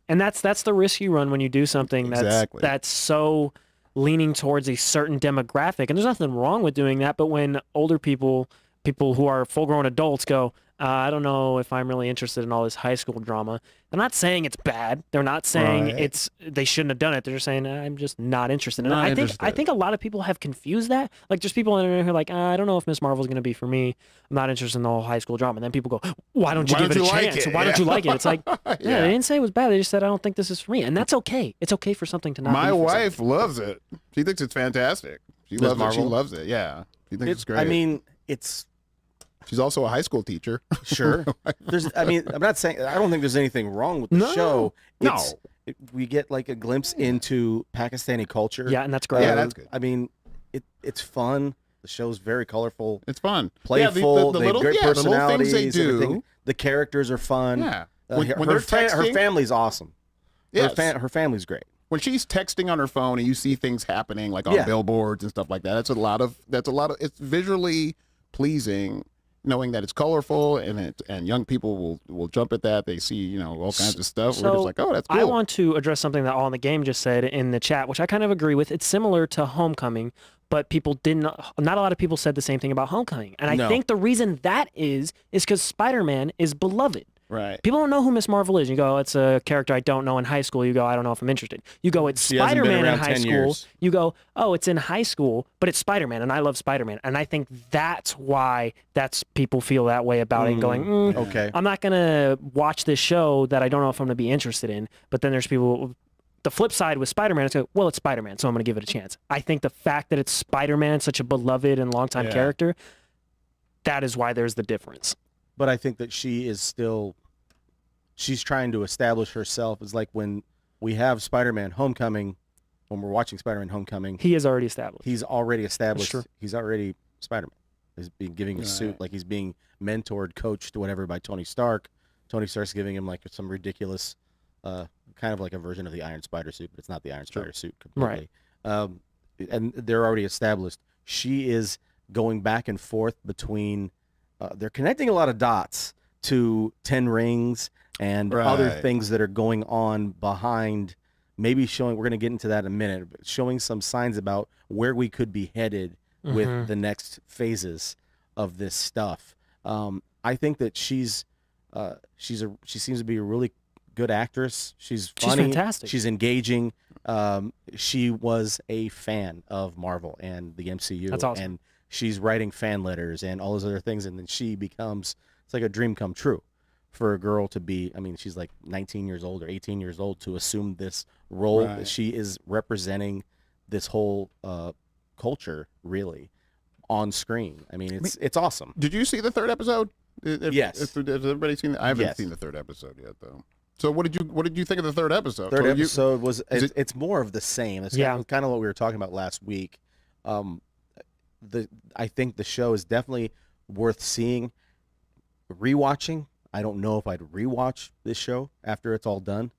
And that's the risk you run when you do something that's so leaning towards a certain demographic. And there's nothing wrong with doing that, but when older people who are full-grown adults go, I don't know if I'm really interested in all this high school drama. They're not saying it's bad. They're not saying they shouldn't have done it. They're just saying, I'm just not interested in it. I think a lot of people have confused that. Like, there's people in there who are like, I don't know if Miss Marvel's going to be for me. I'm not interested in the whole high school drama. And then people go, why don't you give it a chance? Why don't you like it? It's like, they didn't say it was bad. They just said, I don't think this is for me. And that's okay. It's okay for something to not My be for wife something. loves it. She thinks it's fantastic. She loves Marvel. She loves it. Yeah. She thinks it's great. I mean, she's also a high school teacher. Sure. I'm not saying, I don't think there's anything wrong with the show. We get like a glimpse into Pakistani culture. Yeah, and that's great. Yeah, that's good. I mean, it's fun. The show's very colorful. It's fun. Playful. They have great personalities. The little things they do. Everything. The characters are fun. Yeah. Her family's awesome. Yes. Her family's great. When she's texting on her phone and you see things happening like on billboards and stuff like that, that's a lot of it's visually pleasing, knowing that it's colorful and young people will jump at that. They see, all kinds of stuff. So we're just like, oh, that's cool. I want to address something that All in the Game just said in the chat, which I kind of agree with. It's similar to Homecoming, but not a lot of people said the same thing about Homecoming. And I think the reason that is because Spider-Man is beloved. Right. People don't know who Miss Marvel is. You go, it's a character I don't know in high school. You go, I don't know if I'm interested. You go, it's Spider-Man in high school. Years. You go, oh, it's in high school, but it's Spider-Man, and I love Spider-Man. And I think that's why people feel that way about it and going, okay, I'm not going to watch this show that I don't know if I'm going to be interested in. But then there's people... The flip side with Spider-Man, it's like, well, it's Spider-Man, so I'm going to give it a chance. I think the fact that it's Spider-Man, such a beloved and longtime character, that is why there's the difference. But I think that she's trying to establish herself. It's like when we have Spider-Man Homecoming, when we're watching Spider-Man Homecoming. He is already established. He's already established. He's already Spider-Man. He's being giving a suit, like he's being mentored, coached, whatever, by Tony Stark. Tony Stark's giving him like some ridiculous... kind of like a version of the Iron Spider suit, but it's not the Iron Spider suit completely. Right. And they're already established. She is going back and forth between, they're connecting a lot of dots to 10 Rings and other things that are going on behind, maybe showing, we're going to get into that in a minute, but showing some signs about where we could be headed with the next phases of this stuff. I think that she seems to be a really good actress. She's funny. She's fantastic. She's engaging. She was a fan of Marvel and the MCU. That's awesome. And she's writing fan letters and all those other things. And then she becomes, it's like a dream come true for a girl to be, I mean, she's like 19 years old or 18 years old to assume this role. Right. She is representing this whole culture, really, on screen. I mean, it's awesome. Did you see the third episode? Yes. Has everybody seen it? I haven't seen the third episode yet, though. So what did you think of the third episode? Third episode was it's more of the same. It's kind of what we were talking about last week. I think the show is definitely worth seeing. Rewatching. I don't know if I'd rewatch this show after it's all done.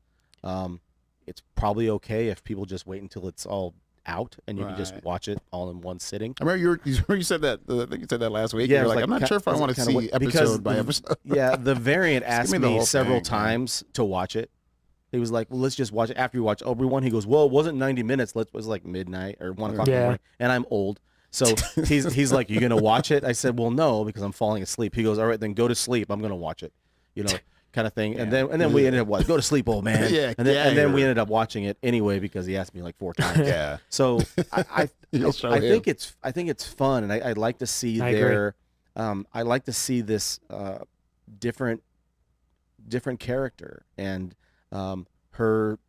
It's probably okay if people just wait until it's all out and you can just watch it all in one sitting. I remember you said that. I think you said that last week. Yeah, you're like, I'm not sure if I want to see episode by episode. Yeah, the variant asked me several times to watch it. He was like, well, let's just watch it after you watch Obi-Wan. He goes, well, it wasn't 90 minutes. It was like midnight or 1 o'clock in the morning. And I'm old. So he's like, you going to watch it? I said, well, no, because I'm falling asleep. He goes, all right, then go to sleep. I'm going to watch it. You know, kind of thing. Yeah. And then we ended up watching, go to sleep, old man. And then we ended up watching it anyway because he asked me like 4 times. Yeah. So I think it's fun, and I'd like to see I like to see this different character and her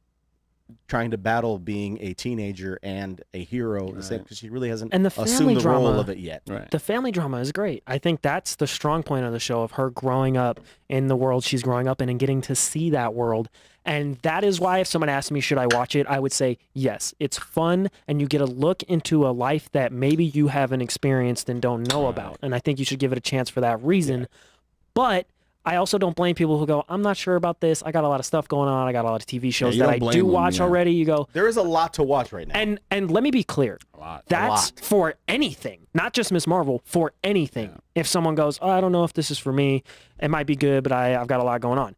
trying to battle being a teenager and a hero at the same, because she really hasn't assumed the role of it yet. Right. The family drama is great. I think that's the strong point of the show, of her growing up in the world she's growing up in and getting to see that world. And that is why if someone asked me, should I watch it? I would say, yes, it's fun. And you get a look into a life that maybe you haven't experienced and don't know about. And I think you should give it a chance for that reason. Yeah. But I also don't blame people who go, I'm not sure about this. I got a lot of stuff going on. I got a lot of TV shows that I do watch already. You go, there is a lot to watch right now. And let me be clear. That's for anything, not just Miss Marvel, for anything. Yeah. If someone goes, oh, I don't know if this is for me, it might be good, but I've got a lot going on.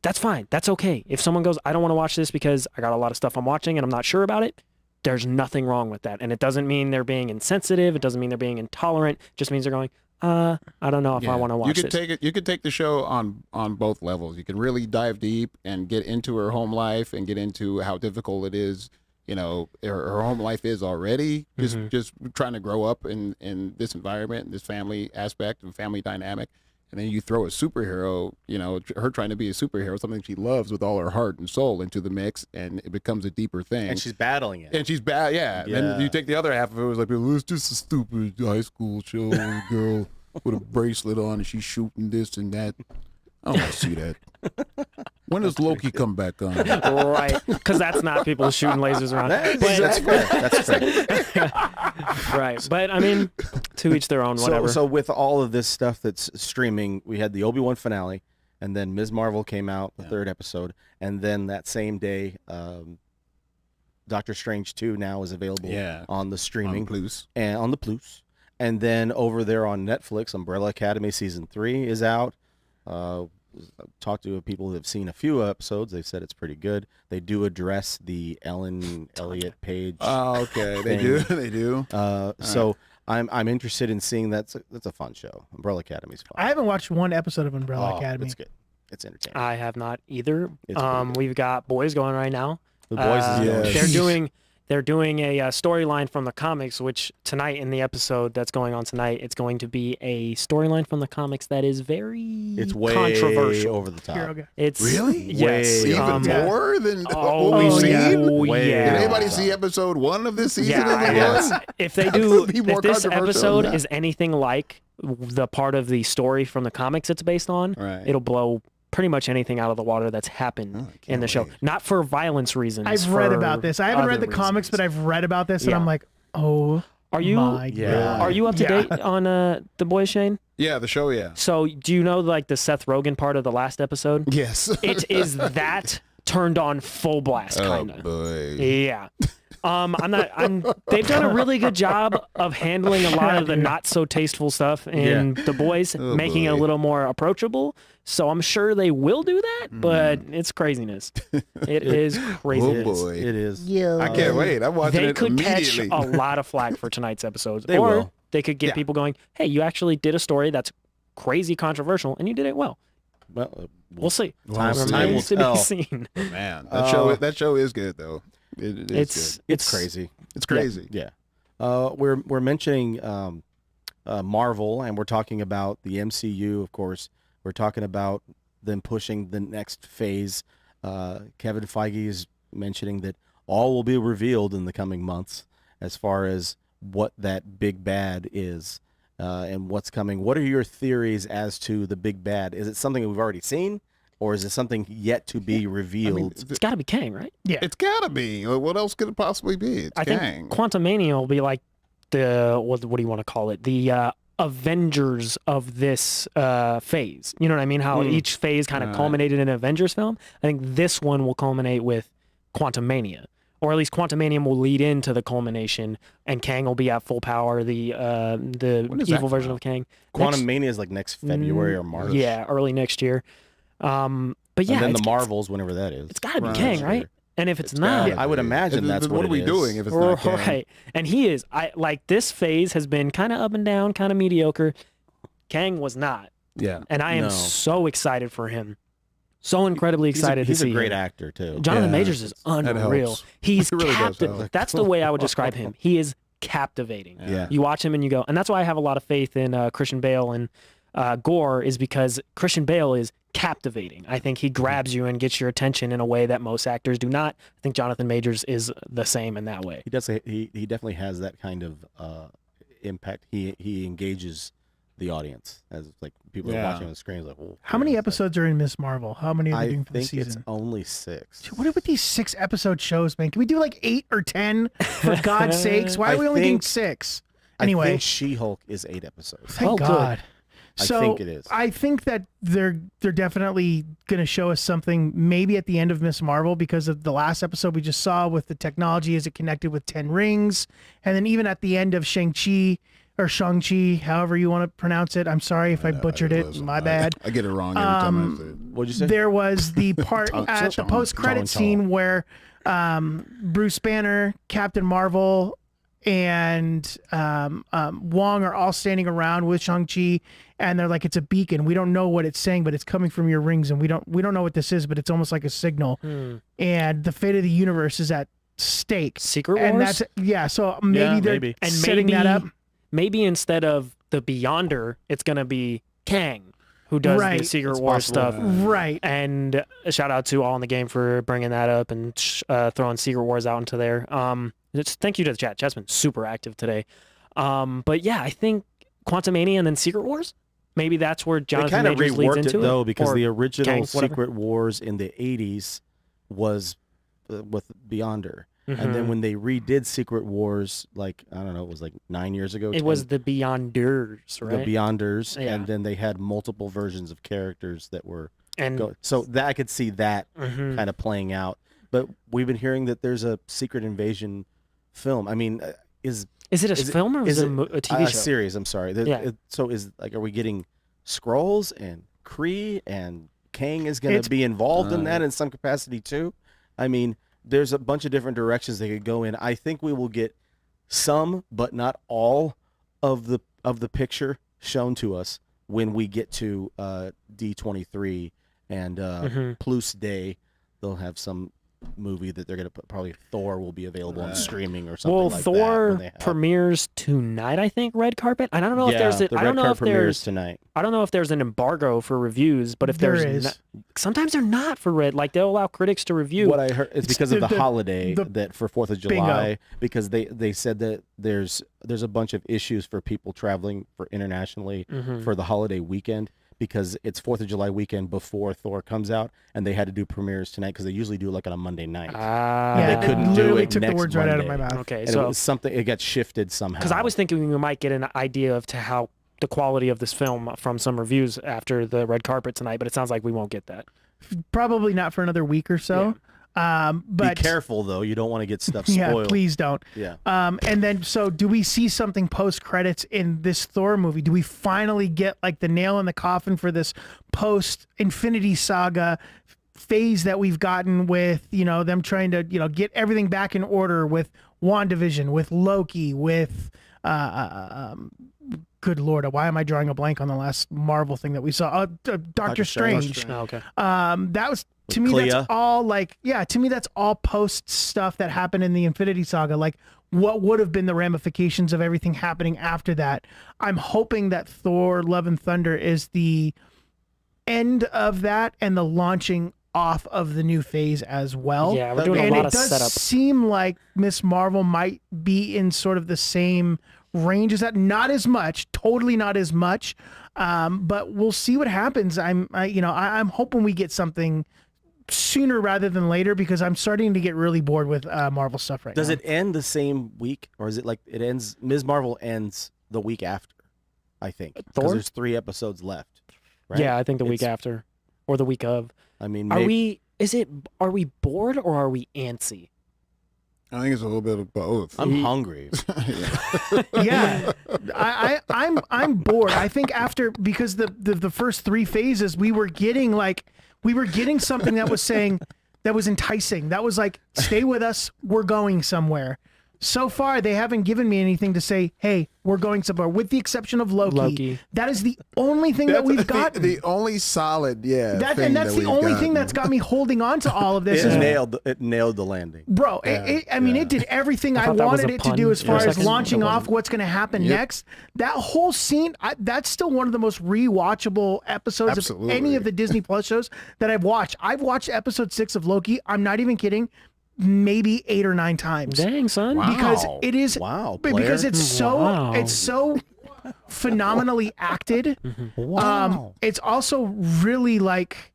That's fine. That's okay. If someone goes, I don't want to watch this because I got a lot of stuff I'm watching and I'm not sure about it, there's nothing wrong with that. And it doesn't mean they're being insensitive. It doesn't mean they're being intolerant. It just means they're going, I don't know if I want to watch this. You could take the show on both levels. You can really dive deep and get into her home life and get into how difficult it is. You know, her home life is already just trying to grow up in this environment, this family aspect and family dynamic. And then you throw a superhero, you know, her trying to be a superhero, something she loves with all her heart and soul, into the mix, and it becomes a deeper thing. And she's battling it. And she's yeah. Then you take the other half of it, was like, well, it's just a stupid high school show with a girl with a bracelet on and she's shooting this and that. I don't want to see that. When does Loki come back on? Right, because that's not people shooting lasers around. That's fair. Right, but I mean, to each their own, whatever. So with all of this stuff that's streaming, we had the Obi-Wan finale, and then Ms. Marvel came out, the third episode, and then that same day, Doctor Strange 2 now is available on the streaming. On the Plus. And then over there on Netflix, Umbrella Academy Season 3 is out. Talked to people who have seen a few episodes. They've said it's pretty good. They do address the Ellen Elliott Page. Oh, okay. They do. So I'm interested in seeing that's a fun show. Umbrella Academy's fun. I haven't watched one episode of Umbrella Academy. It's good. It's entertaining. I have not either. It's We've got Boys going right now. The Boys is They're doing a storyline from the comics, which tonight in the episode that's going on tonight, it's going to be a storyline from the comics that is it's way controversial. over the top. It's really yes, even more than oh, what we've seen. Yeah. Did anybody see episode 1 of this season? Yeah, if they do, if this controversial episode than that. is anything like the part of the story from the comics it's based on, Right. it'll blow pretty much anything out of the water that's happened in the show. wait. Not for violence reasons. I've read for about this. I haven't other read the comics, reasons. but I've read about this, and Yeah. I'm like, oh, Are you? my Yeah. God. Are you up to Yeah. date on The Boys, Shane? Yeah, the show, yeah. So do you know like the Seth Rogen part of the last episode? Yes. It is that turned on full blast, kind of. Oh, boy. Yeah. They've done a really good job of handling a lot of the not so tasteful stuff in The Boys, making it a boy. little more approachable. So I'm sure they will do that, but it's craziness. It is crazy. Oh, boy. It is. Yeah. I can't wait. I'm watching They it could catch immediately. a lot of flack for tonight's episodes. They or will. they could get people going, hey, you actually did a story that's crazy controversial and you did it well. Well, We'll see. Time will Remains to tell. be seen. Man, that show is good, though. It is good. It's crazy. It's crazy. Yeah. We're mentioning Marvel, and we're talking about the MCU, of course. We're talking about them pushing the next phase. Kevin Feige is mentioning that all will be revealed in the coming months as far as what that big bad is and what's coming. What are your theories as to the big bad? Is it something that we've already seen, or is it something yet to be revealed? It's got to be Kang, right? Yeah. It's gotta be. What else could it possibly be? It's I Kang. think Quantumania will be like the what do you want to call it? The Avengers of this phase. You know what I mean? How each phase kind of culminated in an Avengers film. I think this one will culminate with Quantumania, or at least Quantumania will lead into the culmination, and Kang will be at full power. The When does that evil come version out? of Kang. Quantum Mania is like next February or March. Yeah, early next year. But yeah, And then the it's- Marvels, whenever that is. It's got to be Right. Kang, right? And if it's It's not, gotta I would be. imagine that's What what are we it doing is. if it's not Kang? right? And he is. I like this phase has been kind of up and down, kind of mediocre. Kang was not, Yeah. and I am No. so excited for him. So incredibly excited He's to see a great him. actor too. Jonathan Yeah, Majors is that unreal. helps. He's It really does captive. help. That's the way I would describe him. He is captivating. Yeah. You watch him and you go, and that's why I have a lot of faith in Christian Bale and Gore, is because Christian Bale is captivating. I think he grabs you and gets your attention in a way that most actors do not. I think Jonathan Majors is the same in that way. He does. He definitely has that kind of impact. He engages the audience as like people are Yeah. watching on the screen. Like, oh, How many episodes are in Miss Marvel? How many are they I doing for the think it's season? only 6. Dude, what are with these 6-episode shows, man? Can we do like 8 or 10? For God's sakes, why are we only doing 6? I Anyway, think She-Hulk is 8 episodes. thank Oh, good. God. I So think it is. I think that they're definitely going to show us something maybe at the end of Miss Marvel, because of the last episode we just saw with the technology. Is it connected with 10 rings? And then even at the end of Shang-Chi or Shang-Chi, however you want to pronounce it. I'm sorry if I butchered it. Listen, My bad. I get it wrong every time I say it. What'd you say? There was the part Chong- at the Chong- post-credit Chong- scene where Bruce Banner, Captain Marvel, and Wong are all standing around with Shang-Chi, and they're like, it's a beacon. We don't know what it's saying, but it's coming from your rings, and we don't know what this is, but it's almost like a signal. And the fate of the universe is at stake. Secret And Wars? that's so maybe Yeah, they're maybe. And setting that up. Maybe instead of the Beyonder, it's going to be Kang who does Right. the Secret It's Wars possible. stuff. Right. And a shout out to All in the Game for bringing that up and throwing Secret Wars out into there. Thank you to the chat. Chat's been super active today. But yeah, I think Quantumania and then Secret Wars. Maybe that's where They Jonathan kind of Majors leads reworked it into though, because Or the original Kang, whatever. Secret Wars in the 80s was with Beyonder. And then Mhm. when they redid Secret Wars, like, I don't know, it was like 9 years ago. It was the Beyonders, right? The Beyonders. Yeah. And then they had multiple versions of characters that were and so that I could see that Mhm. kind of playing out. But we've been hearing that there's a Secret Invasion film. I mean, is it a is it- film or is it a a TV show? series? I'm sorry. Yeah. So is like, are we getting Skrulls and Kree and Kang is going It's- to be involved in that in some capacity too? I mean, there's a bunch of different directions they could go in. I think we will get some, but not all of the picture shown to us when we get to D23 and Plus Day, they'll have some movie that they're going to put. Probably Thor will be available on streaming or something like that. Thor premieres tonight, I think, red carpet. And I don't know if there's I don't know if there's tonight. I don't know if there's an embargo for reviews, but if there's sometimes they're not for red. Like they'll allow critics to review. What I heard is because of the holiday that for 4th of July, because they said that there's a bunch of issues for people traveling for internationally for the holiday weekend. Because it's 4th of July weekend before Thor comes out, and they had to do premieres tonight because they usually do like on a Monday night. Yeah, they couldn't do it took next the words Monday. Right out of my mouth. Okay, and so it was something. It got shifted somehow. Because I was thinking we might get an idea of to how the quality of this film from some reviews after the red carpet tonight, but it sounds like we won't get that. Probably not for another week or so. But be careful though; you don't want to get stuff spoiled. Yeah, please don't. Yeah. And then, so do we see something post credits in this Thor movie? Do we finally get like the nail in the coffin for this post Infinity Saga phase that we've gotten with them trying to get everything back in order with WandaVision, with Loki, with good Lord, why am I drawing a blank on the last Marvel thing that we saw? Doctor Strange. Oh, okay. That was. To me, that's all to me, that's all post stuff that happened in the Infinity Saga. Like, what would have been the ramifications of everything happening after that? I'm hoping that Thor: Love and Thunder is the end of that and the launching off of the new phase as well. Yeah, we're doing a lot of setup. And it does seem like Miss Marvel might be in sort of the same range as that. Not as much, totally not as much, but we'll see what happens. I'm hoping we get something sooner rather than later because I'm starting to get really bored with Marvel stuff right now. Does it end the same week, or is it like it ends? Ms. Marvel ends the week after, I think, because there's 3 episodes left. Right? Yeah, I think the week after, or the week of. I mean, are we bored or are we antsy? I think it's a little bit of both. I'm hungry. Yeah, I'm bored. I think because the first 3 phases we were getting something that was saying that was enticing. That was like, stay with us. We're going somewhere. So far, they haven't given me anything to say, hey, we're going somewhere, with the exception of Loki. That is the only thing that we've gotten. The only solid, that's the only thing that's got me holding on to all of this. It nailed the landing. Bro, it did everything I wanted it to do as far as launching off what's going to happen next. That whole scene, that's still one of the most rewatchable episodes of any of the Disney Plus shows that I've watched. I've watched episode 6 of Loki. I'm not even kidding. Maybe 8 or 9 times. Dang, son! Wow. Because it is Blair. because it's so phenomenally acted. Wow. It's also really like,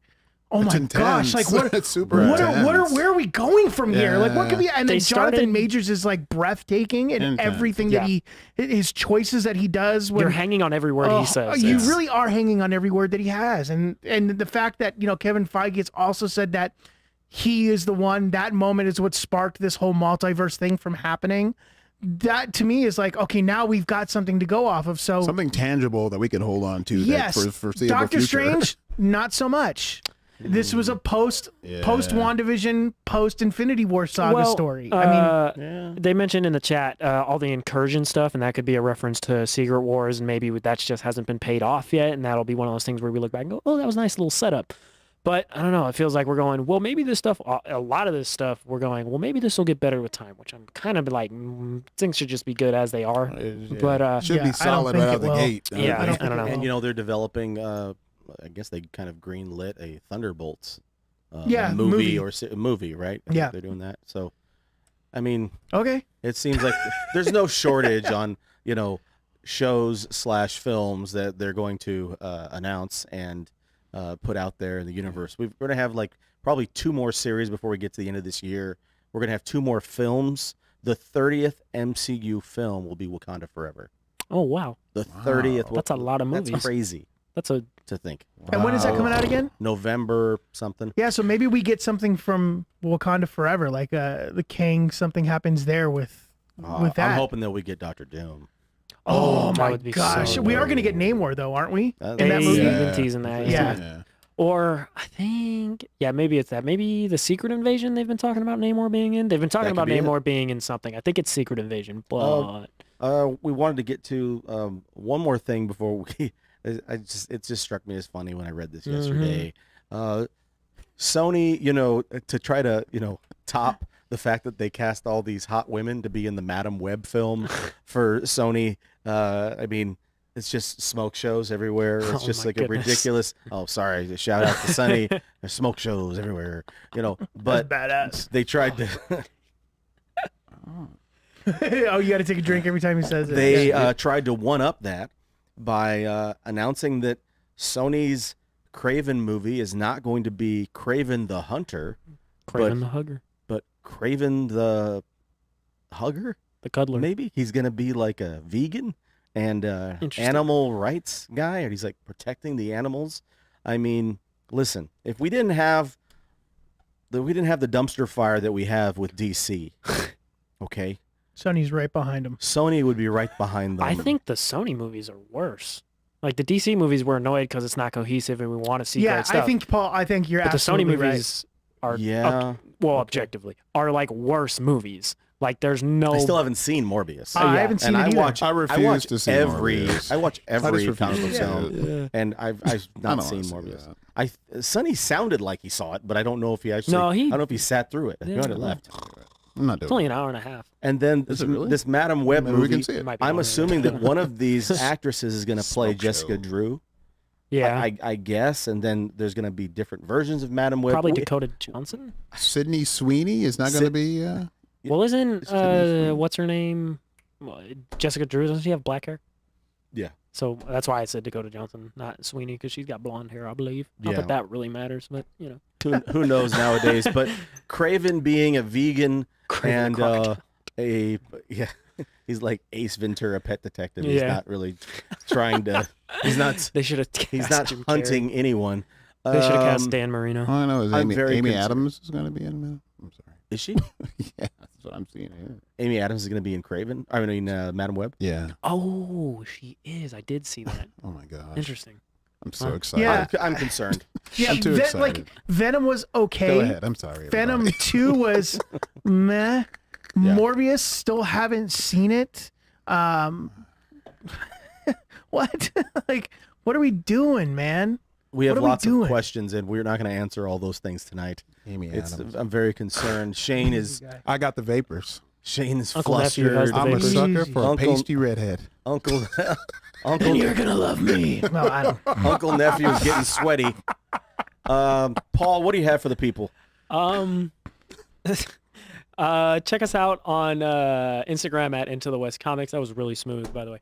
oh my intense. gosh, like what? It's super intense. Where are we going from here? Like what could be? And then started- Jonathan Majors is like breathtaking, and everything that his choices that he does. You're hanging on every word he says. You really are hanging on every word that he has, and the fact that Kevin Feige has also said that he is the one. That moment is what sparked this whole multiverse thing from happening. That to me is like, okay, now we've got something to go off of. So something tangible that we can hold on to. Yes, for foreseeable Doctor future. Strange, not so much. This was a post WandaVision, post Infinity War saga story. They mentioned in the chat all the incursion stuff, and that could be a reference to Secret Wars, and maybe that just hasn't been paid off yet, and that'll be one of those things where we look back and go, oh, that was a nice little setup. But I don't know. It feels like we're going, well, maybe this stuff, a lot of this stuff, we're going, well, maybe this will get better with time, which I'm kind of like, things should just be good as they are. But should be solid right out the gate. I don't know. And they're developing. I guess they kind of greenlit a Thunderbolts movie, right? I think they're doing that. So, I mean, okay. It seems like there's no shortage on shows/films that they're going to announce and put out there in the universe. We're going to have like probably 2 more series before we get to the end of this year. We're going to have 2 more films. The 30th MCU film will be Wakanda Forever. Oh, wow. The 30th. That's a lot of movies. That's crazy. That's to think. And when is that coming out again? November something. Yeah, so maybe we get something from Wakanda Forever, like the King, something happens there with that. I'm hoping that we get Dr. Doom. Oh my gosh. We are going to get Namor though, aren't we? In that movie? Been teasing that. Yeah. Or I think, maybe it's that. Maybe the Secret Invasion they've been talking about Namor being in. They've been talking about Namor being in something. I think it's Secret Invasion, but we wanted to get to one more thing before we. It just struck me as funny when I read this yesterday. Sony, to try to, top the fact that they cast all these hot women to be in the Madam Web film for Sony. I mean, it's just smoke shows everywhere. It's just like goodness. a ridiculous. Oh, sorry. Shout out to Sunny. There's smoke shows everywhere. But That's badass. they tried to. Oh, you got to take a drink every time he says it. They tried to one up that by announcing that Sony's Kraven movie is not going to be Kraven the Hunter, Kraven the Hugger, but Kraven the Hugger, the Cuddler. Maybe he's going to be like a vegan and animal rights guy, and he's like protecting the animals. I mean, listen, if we didn't have the dumpster fire that we have with DC, okay, Sony's right behind him. Sony would be right behind them. I think the Sony movies are worse. Like the DC movies, we're annoyed because it's not cohesive and we want to see great stuff. I think Paul. I think you're. But the Sony absolutely movies are, Yeah. objectively, are like worse movies. Like there's no. I still haven't seen Morbius. I haven't seen and it either. I refuse to see every. Morbius. I watch every refuse comic book to see film, and I've not seen Morbius. Sonny sounded like he saw it, but I don't know if he actually. No, I don't know if he sat through it. He might have left. I'm not It's doing only it. an hour and a half. And then Is it really? this Madam Web Maybe we movie. can see it. It might be I'm longer. assuming that one of these actresses is going to play Smoke Jessica show. Drew. Yeah, I guess, and then there's going to be different versions of Madam Web. probably Dakota Johnson. Sydney Sweeney is not going to be. Yeah, Well, isn't it's Sydney what's her name? Jessica Drew? Doesn't she have black hair? Yeah. So that's why I said Dakota Johnson, not Sweeney, because she's got blonde hair, I believe. Not Yeah. that that really matters, but you know. who knows nowadays? But Craven being a vegan Craven the and Crocodile. he's like Ace Ventura, pet detective. He's Yeah. not really trying to. He's not. They should have. He's not hunting anyone. They should have cast Dan Marino. All I know is I'm very Amy concerned. Adams is going to be in it. I'm sorry. Is she? Yeah, that's what I'm seeing here. Amy Adams is going to be in Craven. I mean, Madam Web. Yeah. Oh, she is. I did see that. Oh my gosh. Interesting. I'm so Huh? excited. Yeah. I'm concerned. Yeah, I'm too like excited. Venom was okay. Go ahead. I'm sorry. Venom everybody. 2 was meh. Morbius, still haven't seen it. What? Like, what are we doing, man? We have What are we lots of doing? questions, and we're not going to answer all those things tonight. Amy It's. Adams. I'm very concerned. Shane is I got the vapors. Uncle Nephew has flustered. the I'm a vapors. sucker for Uncle- a pasty redhead. Uncle gonna love me. No, I don't. Uncle Nephew is getting sweaty. Paul, what do you have for the people? Check us out on Instagram at Into the West Comics. That was really smooth, by the way.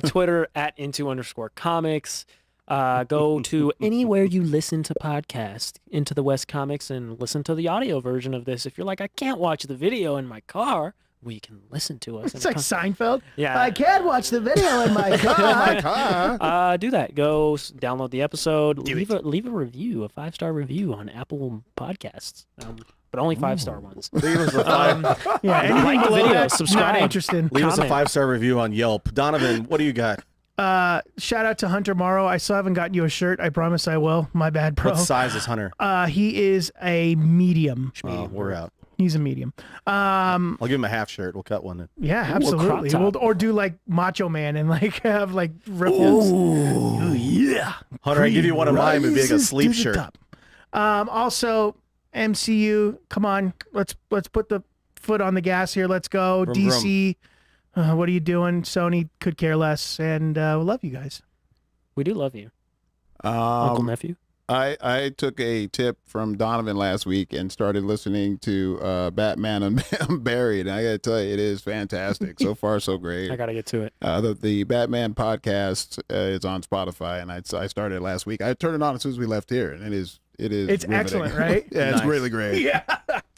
Twitter at Into_Comics. Go to anywhere you listen to podcasts, Into the West Comics, and listen to the audio version of this. If you're like, I can't watch the video in my car, well, you can listen to us. It's like Seinfeld. Yeah. I can't watch the video in my car. Do that. Go download the episode. Leave a review, a 5-star review on Apple Podcasts. But only 5-star ones. Leave us a five. Yeah, anything Like the below video, that, subscribe. not interested. Leave us a Comment. 5-star review on Yelp. Donovan, what do you got? Shout out to Hunter Morrow. I still haven't gotten you a shirt. I promise I will. My bad, bro. What size is Hunter? He is a medium. We're out. He's a medium. I'll give him a half shirt. We'll cut one in. Yeah, crop absolutely. top. Or do like Macho Man and like have like ripples. Ooh, yeah. Hunter, I give you one of mine. It'd be like a Rises sleep to the shirt. top. Also, MCU. Come on, let's put the foot on the gas here. Let's go. Vroom, DC. What are you doing? Sony could care less, and we love you guys. We do love you, Uncle Nephew. I took a tip from Donovan last week and started listening to Batman Unburied. And I got to tell you, it is fantastic. So far, so great. I got to get to it. The Batman podcast is on Spotify, and I started last week. I turned it on as soon as we left here, and it is It's riveting. excellent, right? Yeah, Nice. it's really great. Yeah.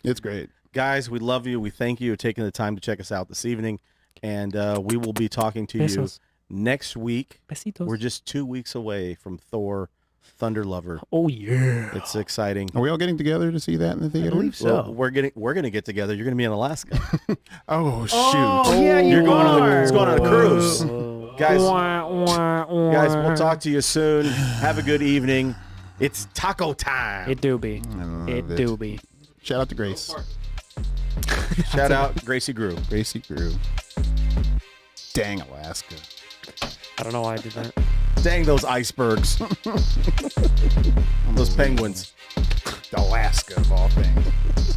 It's great. Guys, we love you. We thank you for taking the time to check us out this evening. And we will be talking to Besos. you next week. Besitos. We're just 2 weeks away from Thor Thunder Lover. Oh yeah. It's exciting. Are we all getting together to see that in the theater? believe so. Well, we're gonna get together. You're gonna be in Alaska. Oh shoot! Oh, yeah, You're going on are. it's going on a cruise. Guys, Guys, we'll talk to you soon. Have a good evening. It's taco time. It do be. love It it. do be. Shout out to Grace. Shout out Gracie Grew. Gracie Grew. Dang Alaska. I don't know why I did that. Dang those icebergs. Those penguins. Alaska of all things.